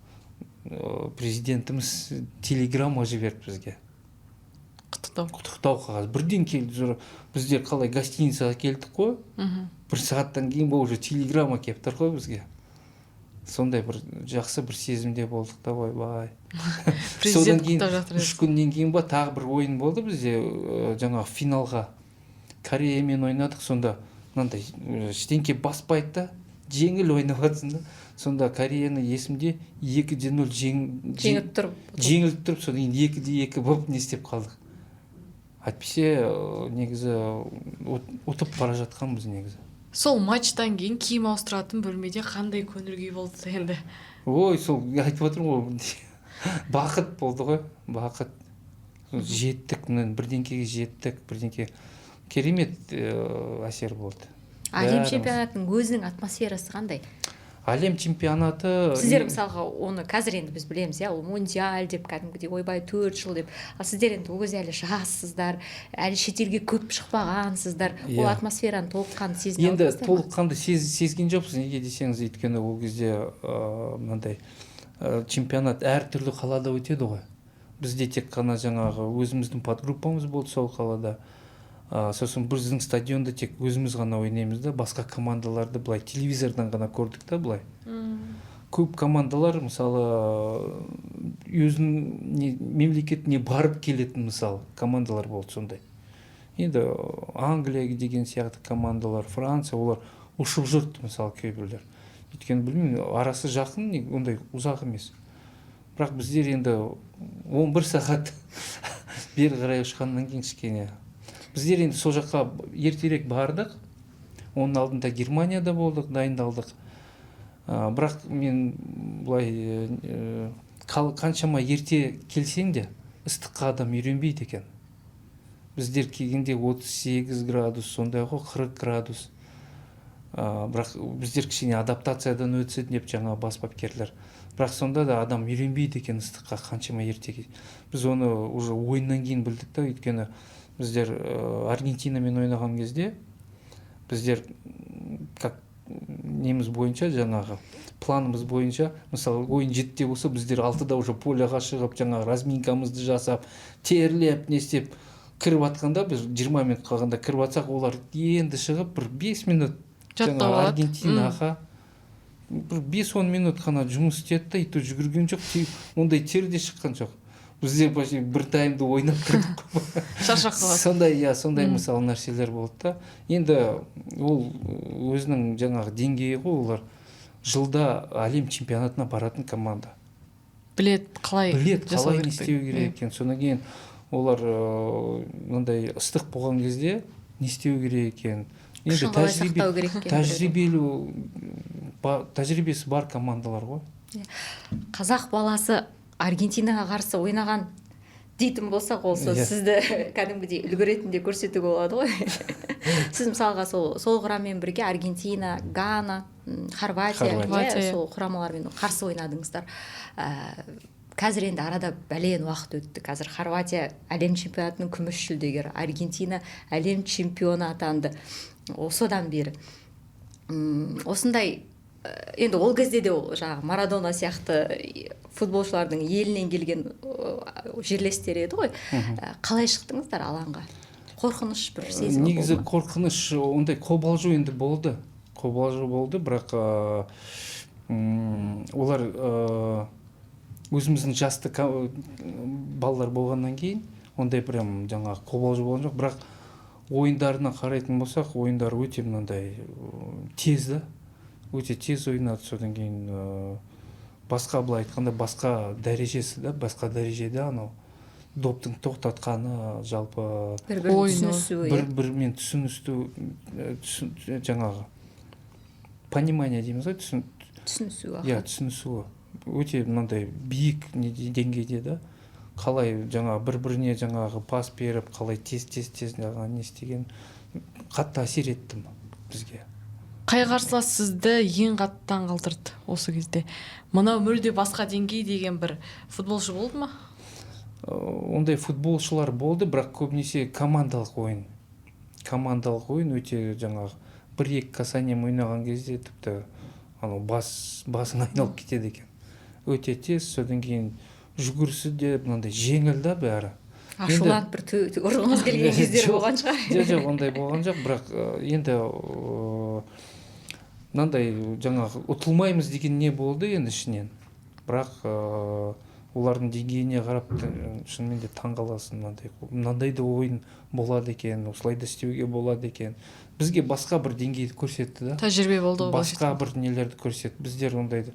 президентіміз телеграмма жіберді бізге. Құттықтау қағаз. Бірден келді. Біздер қалай гостиницаға келдік қой. Бір сағаттан кейін бұл уже телеграмма келіп тұр ғой бізге. Сондай бір жақсы бір сезімде болдық та ойбай. Содан кейін 3 күннен кейін тағы бір ойын болды бізде, жаңағы финалға Кореямен ойнадық. Сонда мынандай ештеңке баспайды да, жеңіл ойнап жатсың да. Сонда Кореяны есімде 2-0 жеңіліп тұрып, содан кейін 2-2 болып не істеп қалдық. Әйтпесе негізі ұтып бара жатқанбыз негізі. Сол матчтан кейін киім ауыстыратын бөлмеде қандай көңіл күй болды енді? Ой, сол айтып отырмын ғой. Бақыт болды ғой, бақыт. Жеттік, бірдеңкеге жеттік, бірдеңке керемет әсер болды. Әлем чемпионатының өзінің атмосферасы қандай? Әлем чемпионаты... Сіздер мысалға оны қазір енді біз білеміз, ол мундиаль деп, кәдімгідей ойбай 4 жыл деп. Ал сіздер енді ол кезде әлі жассыздар, әлі шетелге көп шықпағансыздар. Ол атмосфераны толыққанды сезіне алдыңыздар ма? Енді толыққанды сезген жоқпыз, неге десеңіз, өйткені ол кезде мынандай чемпионат әртүрлі қалада өтеді ғой. Бізде тек қана жаңағы өзіміздің подгруппамыз болды сол қалада. Сосын біздің стадионда тек өзіміз ғана ойнаймыз да, басқа командаларды былай телевизордан ғана көрдік та былай. Көп командалар мысалы өзінің мемлекетіне барып келетін мысалы командалар болды сондай. Енді Англия деген сияқты командалар, Франция, олар ұшып жүрді мысалы кейбіреулер. Өйткені білмеймін, арасы жақын, ондай ұзақ емес. Бірақ біздер енді 11 сағат бері қарай ұшқаннан кейін кішкене. Біздер енді сол жаққа ертерек бардық. Оның алдында Германияда болдық, дайындалдық. Бірақ мен бұлай қаншама ерте келсең де ыстыққа адам үйренбейді екен. Біздер келгенде 38 градус, сондай ғой 40 градус. Бірақ біздер кішкене адаптациядан өтсін деп жаңа бас бапкерлер. Бірақ сонда да адам үйренбейді екен ыстыққа қаншама ерте. Біз оны уже ойыннан кейін білдік та, өйткені біздер Аргентинамен ойнаған кезде біздер как неміз бойынша жаңағы планымыз бойынша, мысалы ойын 7-те болса, біздер 6-да уже поляға шығып, жаңағы разминкамызды жасап, терлеп, не істеп кіріп атқанда, біз 20 минут қалғанда кіріп атсақ, олар енді шығып бір 5 минут жаңағы Аргентинаға бір 5-10 минут қана жұмыс істеді, и то жүгірген жоқ, ондай тер де шыққан жоқ. Біздер бір таймды ойнап кірдік. Шаршап қалады. Сондай мысалы нәрселер болды да. Енді ол өзінің жаңағы деңгейі ғой, олар жылда әлем чемпионатына баратын команда. Білет қалай не істеу керек екен. Содан кейін олар мындай ыстық болған кезде не істеу керек екен. Енді тәжірибесі бар командалар ғой. Қазақ баласы Аргентинаға қарсы ойнаған дейтін болсақ, ол сізді кәдімгідей үлгі ретінде көрсетуге болады ғой. Сіз мысалға сол құраммен бірге Аргентина, Гана, Хорватия сол құрамалармен қарсы ойнадыңыздар. Қазір енді арада бәлен уақыт өтті. Қазір Хорватия әлем чемпионатының күміс жүлдегері, Аргентина әлем чемпионы атанды. Осыдан бері осындай, енді ол кезде де жаңағы Марадона сияқты футболшылардың елінен келген жерлестер еді ғой. Қалай шықтыңыздар алаңға? Қорқыныш бір сезім болды ма? Негізі қорқыныш, ондай қобалжу енді болды. Бірақ олар өзіміздің жасты балалар болғаннан кейін ондай прям жаңағы қобалжу болған жоқ. Бірақ ойындарына қарайтын болсақ, ойындар өте мынандай тез да, өте тез ойнады. Содан кейін басқа, былай айтқанда, басқа дәрежесі да, басқа дәрежеде анау доптың тоқтатқаны, жалпы бір-бірімен түсіністу, жаңағы понимание дейміз ғой, түсінісуі. Иә, түсінісуі өте мынандай биік деңгейде да. Қалай жаңағы бір-біріне жаңағы пас беріп, қалай тез не істеген қатты әсер етті бізге. Қай қарсылас сізді ең қатты таңғалдырды осы кезде? Мынау мүлде басқа деңгей деген бір футболшы болды ма? Ондай футболшылар болды, бірақ көбінесе командалық ойын. Командалық ойын өте жаңағы бір-екі касанием ойнаған кезде тіпті анау басың айналып кетеді екен. Өте тез, содан кейін жүгірісі де мынандай жеңіл да бәрі. Ашуланып бір ұрғыңыз келген кездер болған шығар. Жоқ, ондай болған жоқ, бірақ енді мынандай жаңағы ұтылмаймыз деген не болды енді ішінен. Бірақ олардың деңгейіне қарап шынымен де таңғаласың, мынандай да ойын болады екен, осылай да істеуге болады екен. Бізге басқа бір деңгейді көрсетті да. Тәжірибе болды ғой. Басқа бір нелерді көрсетті. Біздер ондайды,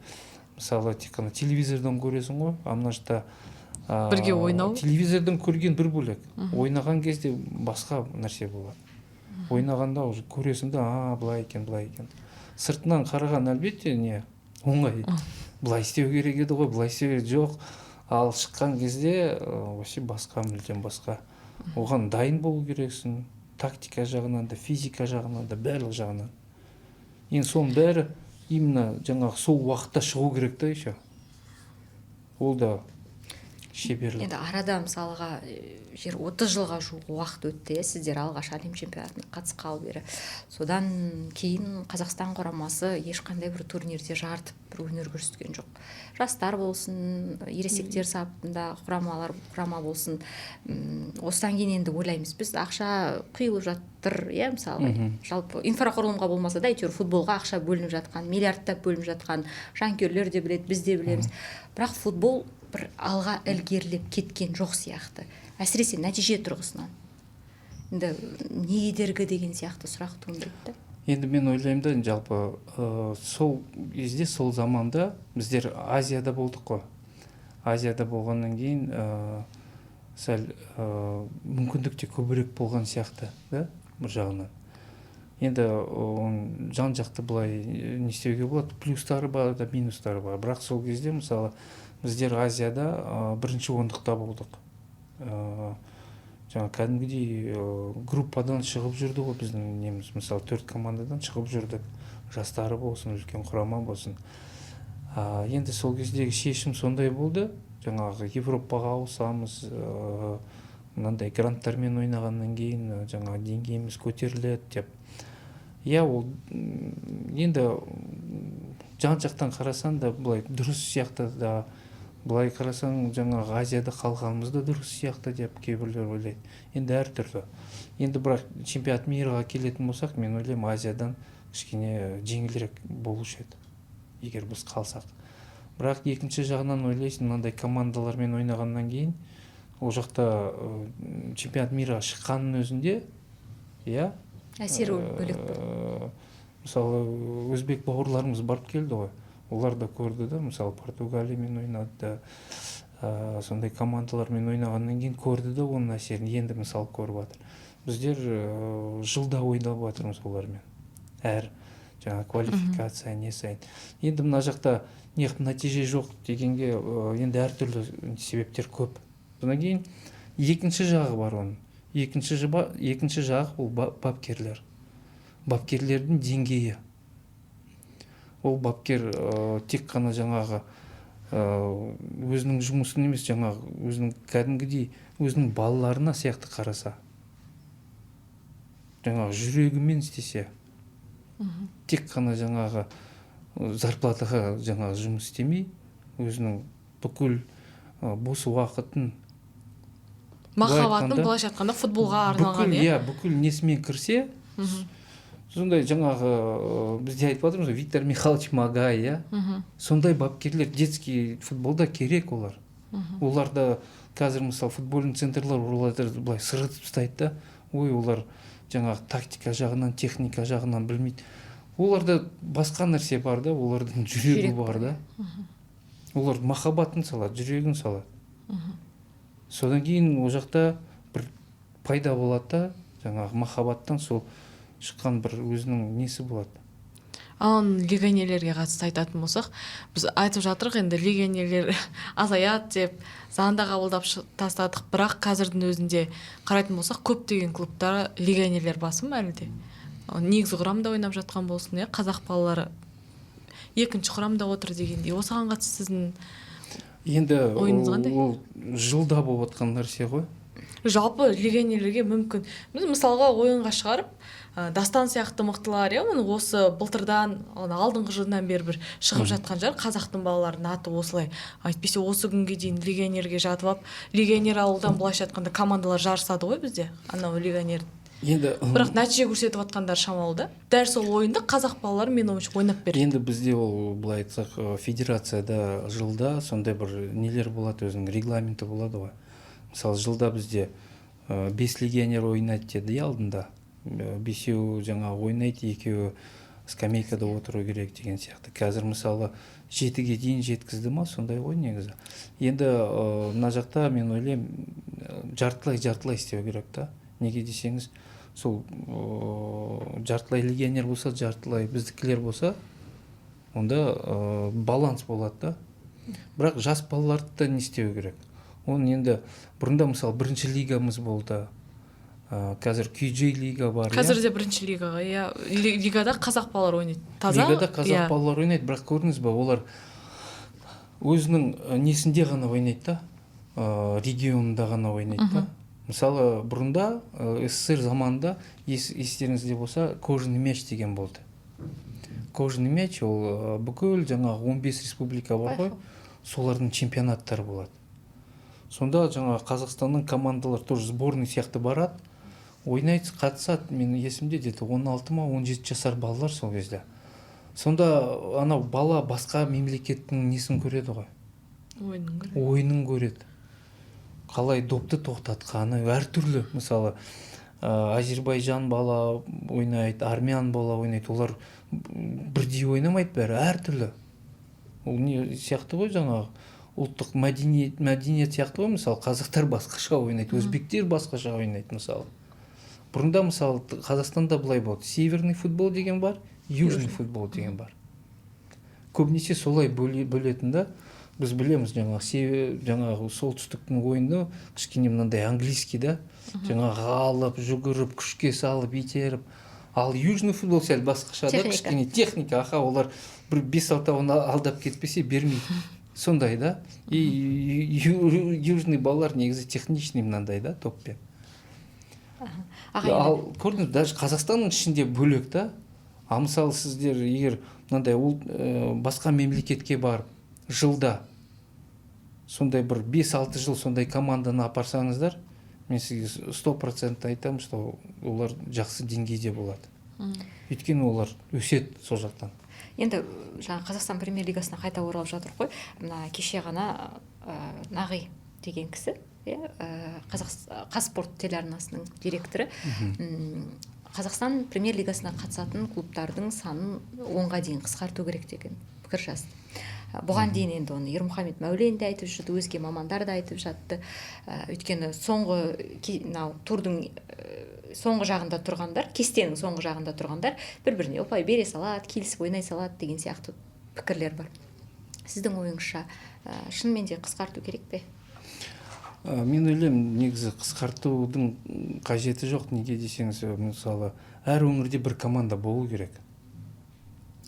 мысалы, тек қана телевизордан көресің ғой, а мына жақта бірге ойнау. Телевизордан көрген бір бөлек. Ойнаған кезде басқа нәрсе болады. Ойнағанда уже көресің да, былай екен, былай екен. Сыртынан қараған әлбетте не оңай. Былай істеу керек еді ғой, былай істеу керек жоқ. Ал шыққан кезде вообще басқа, мүлдем басқа. Оған дайын болу керексің. Тактика жағынан да, физика жағынан да, барлық жағынан. Енді соның бәрі именно жаңағы сол уақытта шығу керек та еще. Ол да шеберлік. Енді арада мысалға 30 жылға жуық уақыт өтті, сіздер алғаш әлем чемпионатына қатысқалы бері. Содан кейін Қазақстан құрамасы ешқандай бір турнирде жарытып бір өнер көрсеткен жоқ. Жастар болсын, ересектер сапында құрама болсын. Осыдан кейін енді ойлаймыз, біз ақша құйылып жатыр, иә, мысалы, жалпы инфрақұрылымға болмаса да, әйтеуір футболға ақша бөлініп жатқан, миллиардтап бөлініп жатқан, жанкүйерлер де біледі, біз де білеміз. Бірақ футбол бір алға ілгерілеп кеткен жоқ сияқты. Әсіресе нәтиже тұрғысынан. Енді не кедергі деген сияқты сұрақ туындайды. Енді мен ойлаймын да, жалпы сол кезде, сол заманда біздер Азияда болдық қой. Азияда болғаннан кейін сәл мүмкіндік те көбірек болған сияқты, да, бір жағынан. Енді жан жақты былай не істеуге болады, плюстары бар да, минустары бар. Бірақ сол кезде, мысалы, біздер Азияда бірінші ондықта болдық. Жаңа кәдімгідей группадан шығып жүрді ғой біздің неміз, мысалы 4 командадан шығып жүрдік, жастары болсын, үлкен құрама болсын. Енді сол кездегі шешім сондай болды, жаңағы Европаға ауысамыз, мынандай гранттармен ойнағаннан кейін жаңағы деңгейіміз көтеріледі деп. Иә, ол енді жан жақтан қарасан да былай дұрыс сияқты да, былай қарасаң жаңағы Азияда қалғанымыз да дұрыс сияқты деп кейбіреулер ойлайды. Енді әртүрлі. Енді бірақ чемпионат мирға келетін болсақ, мен ойлаймын, Азиядан кішкене жеңілірек болушы еді, егер біз қалсақ. Бірақ екінші жағынан ойлайсың, мынандай командалармен ойнағаннан кейін, ол жақта чемпионат мирға шыққанның өзінде, иә, әсері бөлек болды. Мысалы, өзбек бауырларымыз барып келді ғой. Олар да көрді да, мысалы, Португалиямен ойнады да, сондай командалармен ойнағаннан кейін көрді да оның әсерін, енді мысалы көріп жатыр. Біздер жылда ойнап жатырмыз олармен. Әр жаңа квалификация не сайын. Енді мына жақта нәтиже жоқ дегенге енді әртүрлі себептер көп. Содан кейін екінші жағы бар оның. Екінші жағы ол бапкерлер. Бапкерлердің деңгейі. Ол бапкер тек қана жаңағы өзінің жұмысын емес, жаңағы өзінің кәдімгідей өзінің балаларына сияқты қараса, жаңағы жүрегімен істесе, тек қана жаңағы зарплатаға жаңағы жұмыс істемей, өзінің бүкіл бос уақытын, махаббатын, былайша айтқанда, футболға арналған, иә, бүкіл несімен кірсе, сондай жаңағы бізде айтып жатырмыз, Виктор Михайлович Магай, сондай бапкерлер детский футболда керек олар. Оларда қазір мысалы футбольный центрлар оларды былай сырғытып тастайды да, ой олар жаңағы тактика жағынан, техника жағынан білмейді. Оларда басқа нәрсе бар да, олардың жүрегі бар да. Олар махаббатын салады, жүрегін салады. Содан кейін ол жақта бір пайда болады да, жаңағы махаббаттан сол шыққан бір өзінің несі болады. Ал легионерлерге қатысты айтатын болсақ, біз айтып жатырық енді легионерлер азаяды деп заңда қабылдап тастадық, бірақ қазірдің өзінде қарайтын болсақ, көптеген клубтар легионерлер басым әлі де. Негізгі құрамда ойнап жатқан болсын, қазақ балалары екінші құрамда отыр дегендей. Осыған қатысты сіздің енді ойыңыз қандай? ол жылда болып жатқан нәрсе ғой. Жалпы легионерлерге мүмкін, біз мысалға ойынға шығарып, Дастан сияқты мықтылар, осы былтырдан, алдыңғы жылдан бері бір шығып жатқан жар, қазақтың балаларының аты осылай. Айтпесе осы күнге дейін легионерге жатып алып, легионер ауылдан былайша айтқанда командалар жарысады ғой бізде, анау легионер. Енді Бірақ нәтиже көрсетіп жатқандар шамалы да. Дәл сол ойынды қазақ балалары мен ойынша ойнап берді. Енді бізде ол былай айтсақ федерацияда жылда сондай бір нелер болады, өзінің регламенті болады ғой. Мысалы жылда бізде 5 легионер ойнайды деді алдында. 5-еу жаңа ойнайды, 2-еу скамейкада отыру керек деген сияқты. Қазір мысалы 7-ге дейін жеткізді ма, сондай ғой негізі. Енді мына жақта мен ойлаймын жартылай істеу керек та. Неге десеңіз, сол жартылай легионер болса, жартылай біздікілер болса, онда баланс болады да. Бірақ жас балаларды да не істеу керек. Оның енді бұрында мысалы бірінші лигамыз болды. Қазір QJ лига бар. Қазір де бірінші лигаға, лигада қазақ балалар ойнайды. Таза? Лигада қазақ балалар ойнайды, бірақ көрдіңіз бе, олар өзінің несінде ғана ойнайды да, регионында ғана ойнайды да. Мысалы бұрында СССР заманында естеріңізде болса, кожаный мяч деген болды. Кожаный мяч ол бүкіл жаңағы 15 республика бар ғой, солардың чемпионаттары болады. Сонда жаңағы Қазақстанның командалар тоже сборный сияқты барады, ойнайды, қатысады. Мен есімде деді 16 ма 17 жасар балалар сол кезде. Сонда анау бала басқа мемлекеттің несін көреді ғой? Ойынын көреді. Қалай допты тоқтатқаны әртүрлі. Мысалы Азербайжан бала ойнайды, армян бала ойнайды. Олар бірдей ойнамайды, бәрі әртүрлі. Ол не сияқты ғой, жаңағы ұлттық мәдениет сияқты ғой. Мысалы қазақтар басқаша ойнайды, өзбектер басқаша ойнайды мысалы. Бұрында мысалы Қазақстанда былай болды. Северный футбол деген бар, южный футбол деген бар. Көбінесе солай бөлетін да. Біз білеміз жаңағы солтүстіктің ойыны кішкене мынандай английский да. Жаңағы алып, жүгіріп, күшке салып, итеріп. Ал южный футбол сәл басқаша да, кішкене техника. Олар бір 5-6 алдап кетпесе бермейді. Сондай да. И южный балалар негізі техничный мынандай да, топпен. Ал көрдіңіз, даже Қазақстанның ішінде бөлек та. А мысалы сіздер егер мынандай басқа мемлекетке барып, жылда сондай бір 5-6 жыл сондай команданы апарсаңыздар, мен сізге 100% айтамын, что олар жақсы деңгейде болады. Өйткені олар өседі сол жақтан. Енді жаңа Қазақстан премьер-лигасына қайта оралып жатыр ғой. Мына кеше ғана Нағи деген кісі, Қазспорт телеарнасының директоры, Қазақстан премьер-лигасына қатысатын клубтардың санын 10-ға дейін қысқарту керек деген пікір жазды. Бұған дейін енді оны Ермұхамед Мәулен де айтып жүрді, өзге мамандар да айтып жатты. Өйткені турдың соңғы жағында тұрғандар, кестенің соңғы жағында тұрғандар бір-біріне ұпай бере салады, келісіп ойнай салады деген сияқты пікірлер бар. Сіздің ойыңызша шынымен де қысқарту керек пе? Мен ойлаймын, негізі қысқартудың қажеті жоқ. Неге десеңіз, мысалы, әр өңірде бір команда болу керек.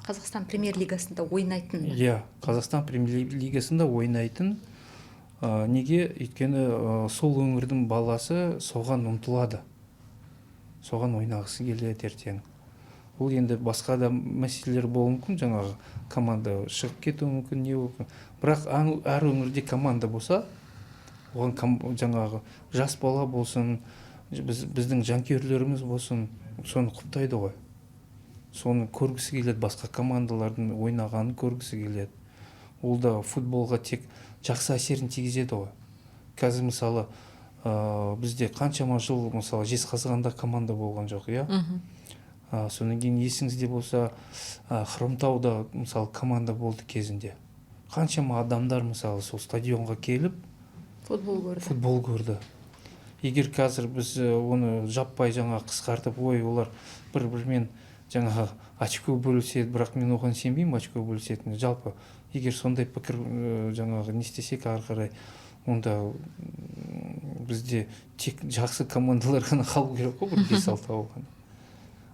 Қазақстан премьер-лигасында ойнайтын. Қазақстан премьер-лигасында ойнайтын. Неге? Өйткені сол өңірдің баласы соған ұмтылады. Соған ойнағысы келеді ертең. Ол енді басқа да мәселелер болуы мүмкін, жаңағы команда шығып кетуі мүмкін, не мүмкін. Бірақ әр өңірде команда болса, оған жаңағы жас бала болсын, біздің жанкүйерлеріміз болсын, соны құптайды ғой. Соны көргісі келеді, басқа командалардың ойнағанын көргісі келеді. Ол да футболға тек жақсы әсерін тигізеді ғой. қазір мысалы бізде қаншама жыл мысалы Жезқазғанда команда болған жоқ, иә. Содан кейін есіңізде болса Хромтауда мысалы команда болды кезінде. Қаншама адамдар мысалы сол стадионға келіп футбол көрді. Егер қазір біз оны жаппай жаңа қысқартып, олар бір-бірімен жаңағы очко бөліседі, бірақ мен оған сенбеймін, очко бөлісетініне. Жалпы егер сондай пікір жаңағы не істесек ары қарай, онда бізде тек жақсы командалар ғана қалу керек қой, бір 5-6 ғана.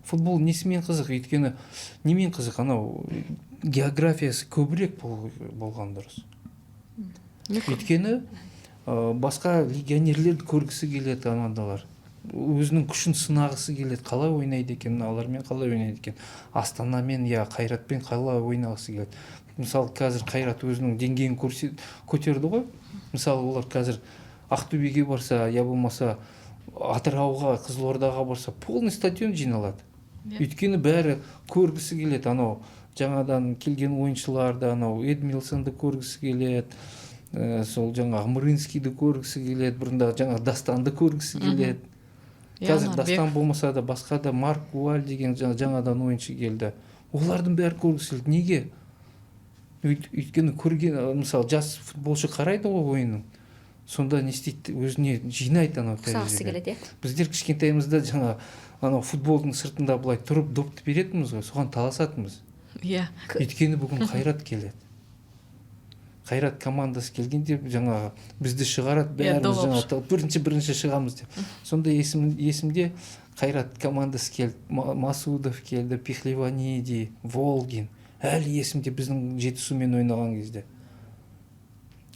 Футбол несімен қызық? Өйткені немен қызық? Анау географиясы көбірек болған дұрыс. Өйткені басқа легионерлерді көргісі келеді командалар. Өзінің күшін сынағысы келеді, қалай ойнайды екен, алармен қалай ойнайды екен, Астанамен я Қайратпен қалай ойнағысы келеді. Мысалы қазір Қайрат өзінің деңгейін көтерді ғой. Мысалы олар қазір Ақтөбеге барса, я болмаса Атырауға, Қызылордаға барса, полный стадион жиналады. Өйткені бәрі көргісі келеді, анау жаңадан келген ойыншыларды, анау Эдмилсонды көргісі келеді, сол жаңағы Мырынскийді көргісі келеді, бұрында жаңағы Дастанды көргісі келеді. Қазір Дастан болмаса да басқа да Марк Гуаль деген жаңадан ойыншы келді. Олардың бәрі көргісі келеді. Неге? Өйткені көрген, мысалы жас футболшы қарайды ғой ойынын. Сонда не істейді, өзіне жинайды анау тәжірибе. Біздер кішкентайымызда жаңа анау футболдың сыртында былай тұрып допты беретінбіз ғой, соған таласатынбыз. Өйткені бүгін Қайрат келеді. Қайрат командасы келгенде жаңағы бізді шығарады, бәріміз жаңағы бірінші шығамыз деп. Сонда есімде Қайрат командасы келді, Масудов келді, Пехлеваниди, Волгин. Әлі есімде біздің Жетісумен ойнаған кезде.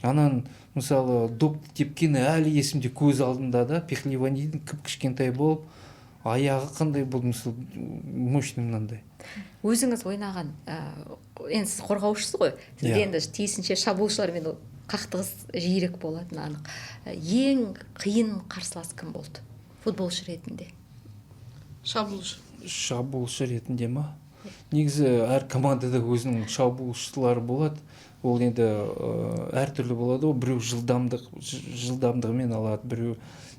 Анан мысалы доп тепкені әлі есімде, көз алдында да. Пехлеванидин кішкентай болып, аяғы қандай болды, мысалы мощный мынандай. Өзіңіз ойнаған, енді сіз қорғаушысыз ғой, сізде енді тиісінше шабуылшылармен қақтығыс жиірек болатын анық. Ең қиын қарсылас кім болды футболшы ретінде? Шабуылшы ретінде ма? Негізі әр командада өзінің шабуылшылары болады. Ол енді әртүрлі болады. Біреу жылдамдығымен алады, біреу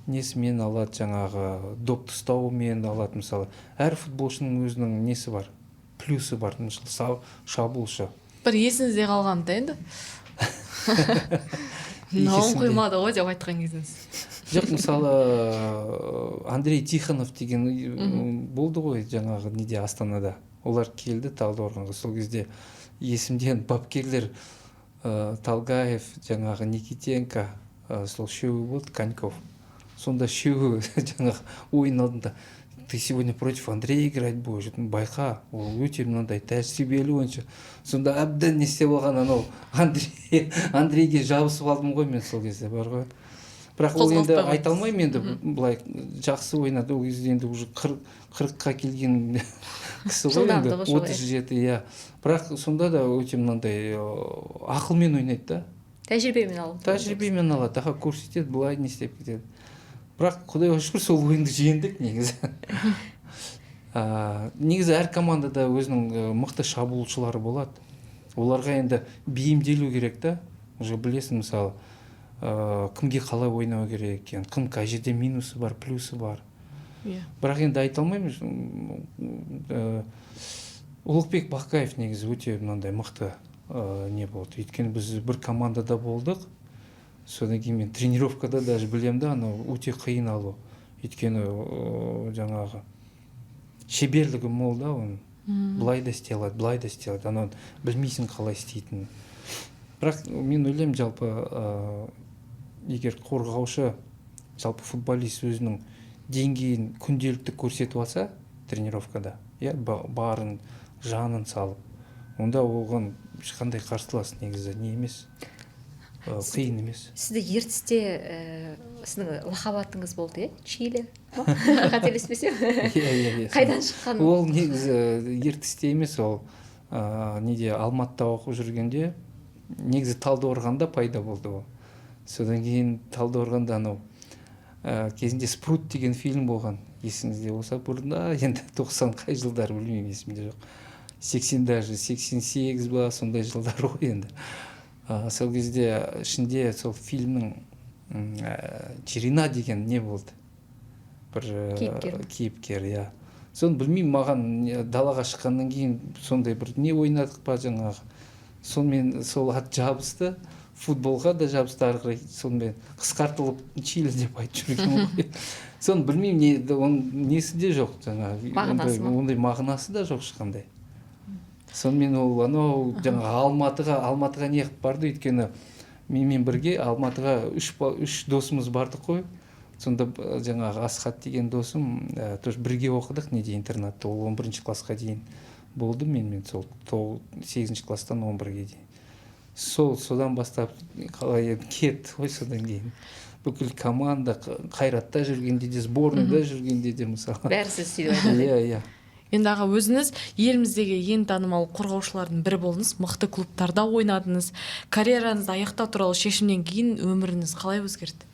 несімен алады, жаңағы допты ұстауымен алады. Мысалы, әр футболшының өзінің несі бар, плюсы бар. Шабуылшы. Бір есіңізде қалған да енді? Мынауын қоймады ғой деп айтқан кезіңіз. Жоқ, мысалы Андрей Тихонов деген болды ғой жаңағы неде, Астанада. Олар келді Талдықорғанға. Сол кезде есімден бапкерлер Талгаев, жаңағы Никитенко, сол үшеуі болды, Коньков. Сонда үшеуі жаңағы ойын алдында, ты сегодня против Андрея играть будешь, байқа, ол өте мынандай тәжірибелі ойыншы. Сонда әбден не істеп алған, анау Андрейге жабысып алдым ғой мен сол кезде, бар ғой. Бірақ ол енді айта алмаймын, енді былай жақсы ойнады. Ол кезде енді уже 40-қа келген кісі ғой, енді 37, иә. Бірақ сонда да өте мынандай ақылмен ойнайды да. Тәжірибемен алады, аға көрсетеді, былай не істеп кетеді. Бірақ құдайға шүкір сол ойынды жеңдік негізі. Негізі әр командада өзінің мықты шабуылшылары болады. Оларға енді бейімделу керек та. Уже білесің, мысалы, кімге қалай ойнау керек екен, кім қай жерде минусы бар, плюсы бар. Бірақ енді айта алмаймыз. Ұлықбек Бақаев негізі өте мынандай мықты не болды. Өйткені біз бір командада болдық. Содан кейін мен тренировкада даже білем да, анау өте қиын алу. Өйткені жаңағы шеберлігі мол да, оны былай да істей алады, былай да істей алады. Анау білмейсің қалай істейтінін. Бірақ мен ойлаймын, жалпы егер қорғаушы, жалпы футболист өзінің деңгейін күнделікті көрсетіп алса тренировкада, барын, жанын салып, онда оған ешқандай қарсылас негізі не емес, қиын емес. Сізді ертісте сіздің лақап атыңыз болды, Чили, қателеспесем? Қайдан шыққан? Ол негізі ертісте емес, ол неде Алматыда оқып жүргенде, негізі Талдықорғанда пайда болды ол. Содан кейін Талдықорғанда анау кезінде Спрут деген фильм болған, есіңізде болса, бұрында енді 90 қай жылдар білмеймін, есімде жоқ. 80 даже 88 ба, сондай жылдар ғой енді. Сол кезде ішінде сол фильмнің Жирина деген не болды, бір кейіпкер, иә. Соны білмеймін, маған далаға шыққаннан кейін сондай бір не ойнадық па жаңағы, сонымен сол ат жабысты, футболға да жабысты, ары қарай сонымен қысқартылып Чили деп айтып жүрген ғой. Соны білмеймін, оның несі де жоқ, жаңағы ондай мағынасы да жоқ ешқандай. Сонымен ол анау жаңағы Алматыға неғып барды, өйткені менімен бірге Алматыға үш досымыз бардық қой. Сонда жаңағы Асхат деген досым, тоже бірге оқыдық неде интернатта, ол 11 классқа дейін болды, менімен сол 8 класстан 11-ге дейін. Содан бастап қалай кетті ғой, содан кейін бүкіл команда Қайратта жүргенде де, сборныйда жүргенде де мысалы. Бәрі сіз сөйтіп айтады. Иә. Енді аға, өзіңіз еліміздегі ең танымал қорғаушылардың бірі болдыңыз, мықты клубтарда ойнадыңыз. Карьераңызды аяқтау туралы шешімнен кейін өміріңіз қалай өзгерді?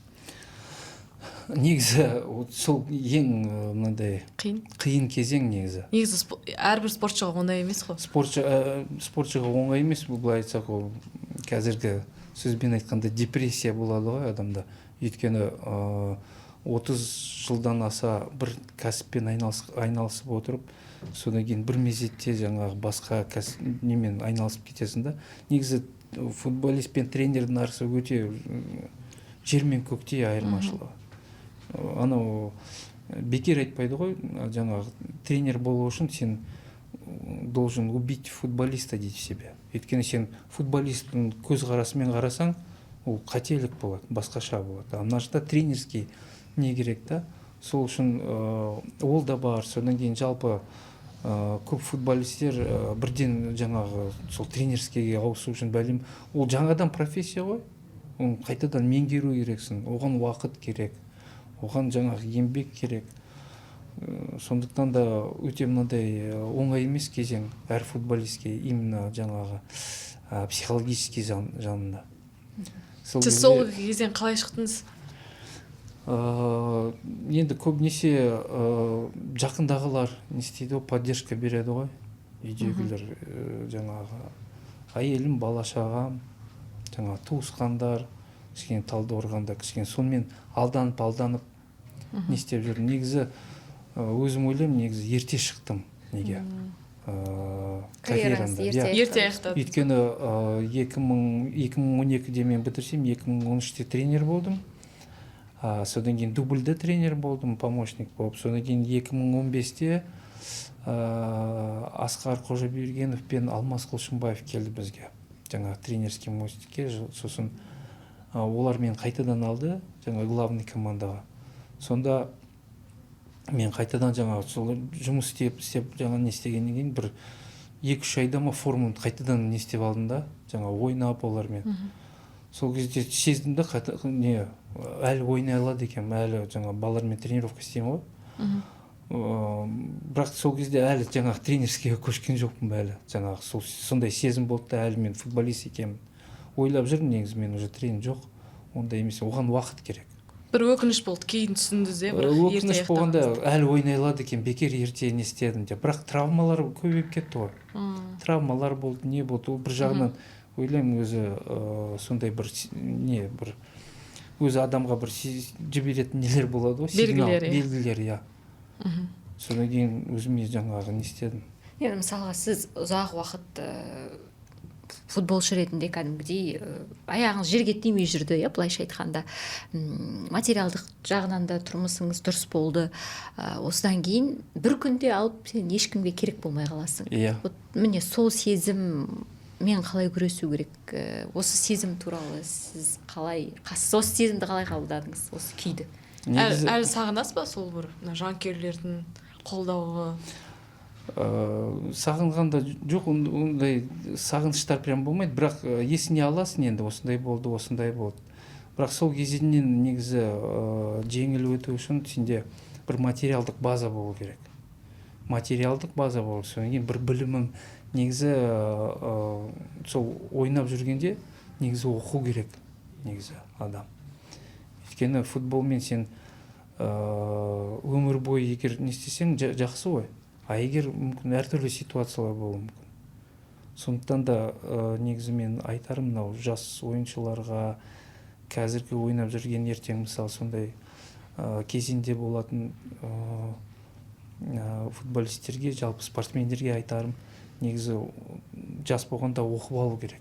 Негізі сол ең мынандай қиын кезең негізі. Негізі әрбір спортшыға оңай емес қой. Спортшыға оңай емес, бұл былай айтсақ, ол қазіргі сөзбен айтқанда депрессия болады ғой адамда. Өйткені 30 жылдан аса бір кәсіппен айналысып отырып, содан кейін бір мезетте жаңағы басқа немен айналысып кетесің да. Негізі футболист пен тренердің арасы өте жер мен көктей айырмашылығы. Анау бекер айтпайды ғой, жаңағы тренер болу үшін сен должен убить футболиста дейді себе. Өйткені сен футболисттің көзқарасымен қарасаң, ол қателік болады, басқаша болады. Мына жақта тренерский не керек та, сол үшін ол да бар. Содан кейін жалпы көп футболисттер бірден жаңағы сол тренерскийге ауысу үшін бәлем, ол жаңадан профессия ғой, оны қайтадан меңгеру керексің, оған уақыт керек, оған жаңағы еңбек керек. Сондықтан да өте мынандай оңай емес кезең әр футболистке, именно жаңағы психологический жанында. Сіз сол кезден қалай шықтыңыз? Енді көбінесе жақындағылар не істейді, поддержка береді ғой, үйдегілер, жаңағы әйелім, бала-шағам, жаңағы туысқандар, кішкене Талдықорғанда кішкене сонымен алданып не істеп жүрдім. Негізі өзім ойлаймын, негізі ерте шықтым. Неге? Карьераңызды ерте аяқтадыңыз. Өйткені 2012-де мен бітірсем, 2013-те тренер болдым. Содан кейін дубльді тренер болдым, помощник болып. Содан кейін 2015-те Асқар Қожабергенов пен Алмас Құлшынбаев келді бізге. Жаңа тренерский мостикке, сосын олар мен қайтадан алды, жаңа главный командаға. Сонда мен қайтадан жаңа жұмыс істеп жаңа не істегеннен кейін бір 2-3 айда ма форманы қайтадан не істеп алдым да, жаңа ойнап олармен. Сол кезде сездім да, әлі ойнай алады екен, әлі жаңа балалармен тренировка істеймін ғой. Бірақ сол кезде әлі жаңағы тренерскийге көшкен жоқпын әлі. Жаңағы сондай сезім болды да, әлі мен футболист екенмін. Ойлап жүрмін, негізі мен уже тренер жоқ, ондай емес, оған уақыт керек. Бір өкініш болды, кейін түсіндіңіз де, бір өкініш болғанда әлі ойнай алады екен, бекер ерте не істедім деп. Бірақ травмалар көбейіп кетті ғой. Травмалар болды, не болды, ол бір жағынан ойлаймын, өзі сондай бір өзі адамға бір жіберетін нелер болады ғой, белгілер, иә. Содан кейін өзіме жаңағы не істедім. Енді мысалға сіз ұзақ уақыт футболшы ретінде кәдімгідей аяғыңыз жерге тимей жүрді, былайша айтқанда. Материалдық жағынан да тұрмысыңыз дұрыс болды. Осыдан кейін бір күнде алып сен ешкімге керек болмай қаласың. Міне сол сезім мен қалай күресу керек? Осы сезім туралы сіз қалай, осы сезімді қалай қабылдадыңыз, осы күйді? Әлі сағынасыз ба сол бір жанкүйерлердің қолдауы? Сағынғанда жоқ, ондай сағыныштар прям болмайды, бірақ есіне аласың, енді осындай болды. Бірақ сол кезеңнен негізі жеңіл өту үшін сенде бір материалдық база болу керек. Содан кейін бір білімім, негізі сол ойнап жүргенде негізі оқу керек, негізі адам. Өйткені футболмен сен өмір бойы егер не істесең жақсы ғой. А егер мүмкін әртүрлі ситуациялар болуы мүмкін. Сондықтан да негізі мен айтарым, мынау жас ойыншыларға қазіргі ойнап жүрген ертең мысалы сондай кезеңде болатын футболисттерге, жалпы спортсмендерге айтарым, негізі жас болғанда оқып алу керек.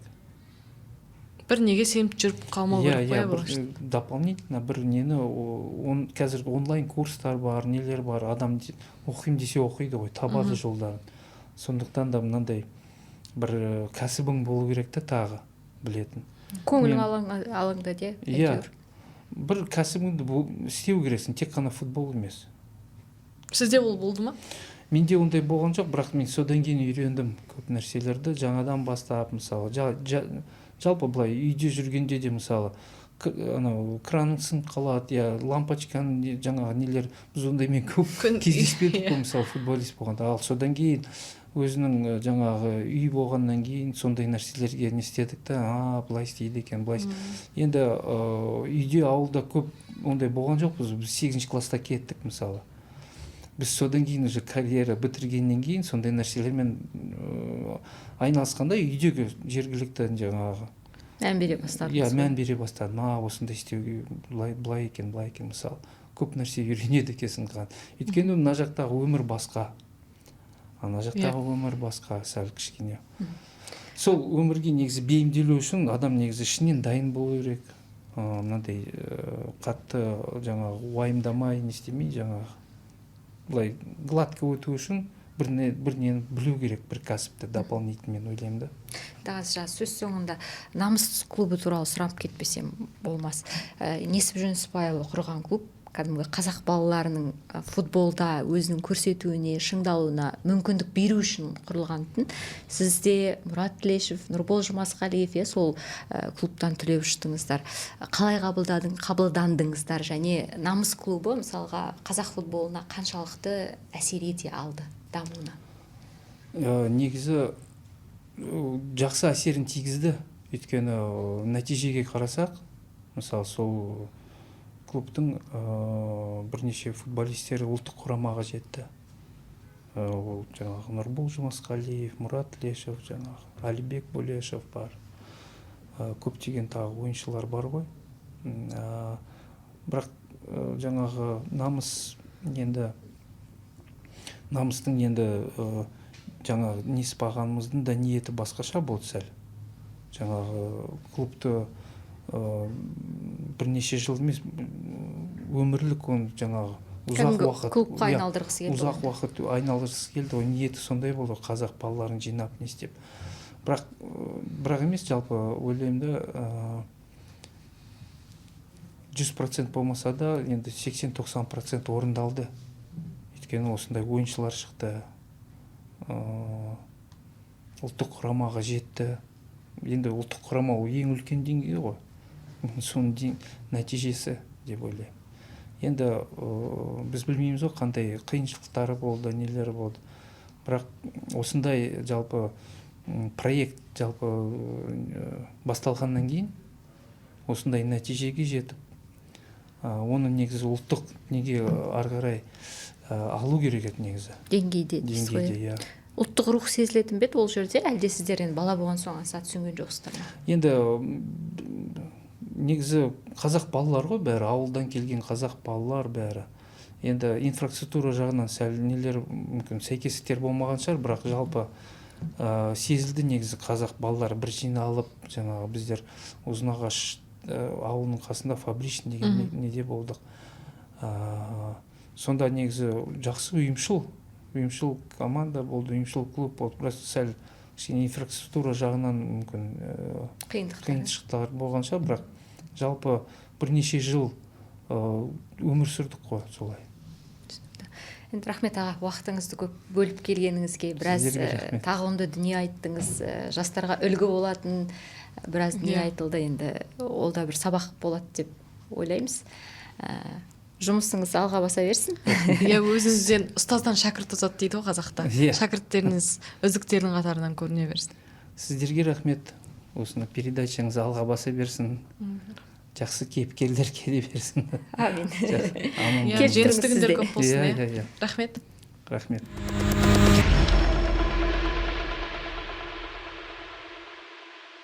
Бір неге сеніп жүріп қалмау керек қой бір дополнительно бір нені қазір онлайн курстар бар, нелер бар, адам оқимын десе оқиды ғой, табады жолдарын. Сондықтан да мынандай бір кәсібің болу керек та тағы білетін. Көңілің алыңды де. Бір кәсібіңді істеу керексің, тек қана футбол емес. Сізде ол болды ма? Менде ондай болған жоқ, бірақ мен содан кейін үйрендім көп нәрселерді, жаңадан бастап, мысалы, жалпы былай үйде жүргенде де, мысалы, анау краның сынып қалады, лампочканың жаңағы нелер, біз ондаймен көп кездеспедік қой, мысалы, футболист болғанда. Ал содан кейін өзінің жаңағы үй болғаннан кейін сондай нәрселерге не істедік та, былай істейді екен, былай. Енді үйде, ауылда көп ондай болған жоқ, біз 8-ші класста кеттік, мысалы. Біз содан кейін уже карьера бітіргеннен кейін сондай нәрселермен айналысқанда үйдегі жергілікті жаңағы мән бере бастадыңыз. Мән бере бастадым. Осындай істеуге былай екен, мысалы. Көп нәрсе үйренеді екенсің. Өйткені мына жақтағы өмір басқа. Ана жақтағы өмір басқа, сәл кішкене. Сол өмірге негізі бейімделу үшін адам негізі ішінен дайын болу керек. Мынандай қатты жаңағы уайымдамай, не істемей, жаңағы былай гладко өту үшін бір нені білу керек, бір кәсіпті дополнительно, мен ойлаймын да. Қазір сөз соңында намыс клубы туралы сұрап кетпесем болмас. Несіп Жүнісбайұлы құрған клуб кәдімгі қазақ балаларының футболда өзінің көрсетуіне, шыңдалуына мүмкіндік беру үшін құрылғанын. Сізде Мұрат Тілешев, Нұрбол Жұмасқалиев сол клубтан түлеп ұштыңыздар. Қалай қабылдандыңыздар, және намыс клубы мысалға қазақ футболына қаншалықты әсер ете алды дамуына? Негізі жақсы әсерін тигізді. Өйткені нәтижеге қарасақ, мысалы сол клубтың бірнеше футболистері ұлттық құрамаға жетті. Ол жаңағы Нұрбол Жұмасқалиев, Мұрат Тілешев, жаңағы Әлібек Бөлешев бар. Көптеген тағы ойыншылар бар ғой. Бірақ жаңағы намыстың енді жаңағы неспағанымыздың да ниеті басқаша болды сәл. Жаңағы клубты бірнеше жыл емес, өмірлік оны жаңағы клубқа айналдырғысы келді. Ұзақ уақыт айналдырғысы келді. Ниеті сондай болды, қазақ балаларын жинап не істеп. Бірақ емес, жалпы ойлаймын да 100% болмаса да енді 80-90% орындалды. Өйткені осындай ойыншылар шықты, ұлттық құрамаға жетті. Енді ұлттық құрама ол ең үлкен деңгей ғой. Соның нәтижесі деп ойлаймын. Енді біз білмейміз ғой, қандай қиыншылықтары болды, нелері болды. Бірақ осындай жалпы проект жалпы басталғаннан кейін осындай нәтижеге жетіп, оны негізі ұлттық неге ары қарай алу керек еді негізі. Деңгейде. Ұлттық рух сезілетін бет ол жерде, әлде сіздер енді бала болған соң аса түсінген жоқсыздар ма? Енді негізі қазақ балалар ғой бәрі, ауылдан келген қазақ балалар бәрі. Енді инфраструктура жағынан сәл нелер мүмкін сәйкестіктер болмаған шығар, бірақ жалпы сезілді негізі қазақ балалар бір жиналып, жаңағы біздер Ұзынағаш ауылының қасында фабричный деген неде болдық. Сонда негізі жақсы ұйымшыл команда болды, ұйымшыл клуб болды. Бірақ сәл инфраструктура жағынан мүмкін қиыншылықтар болған шығар, бірақ жалпы бірнеше жыл өмір сүрдік қой солай. Енді рахмет аға, уақытыңызды көп бөліп келгеніңізге, біраз тағылымды дүние айттыңыз, жастарға үлгі болатын біраз дүние айтылды. Енді ол да бір сабақ болады деп ойлаймыз. Жұмысыңыз алға баса берсін. Өзіңізден ұстаздан шәкірт ұзат дейді ғой қазақта. Шәкірттеріңіз үздіктердің қатарынан көріне берсін. Сіздерге рахмет. Осыны передачаңыз алға баса берсін. Жақсы кейіпкерлер келе берсін. Амин. Жеңістігіндер көп болсын. Рахмет. Рахмет.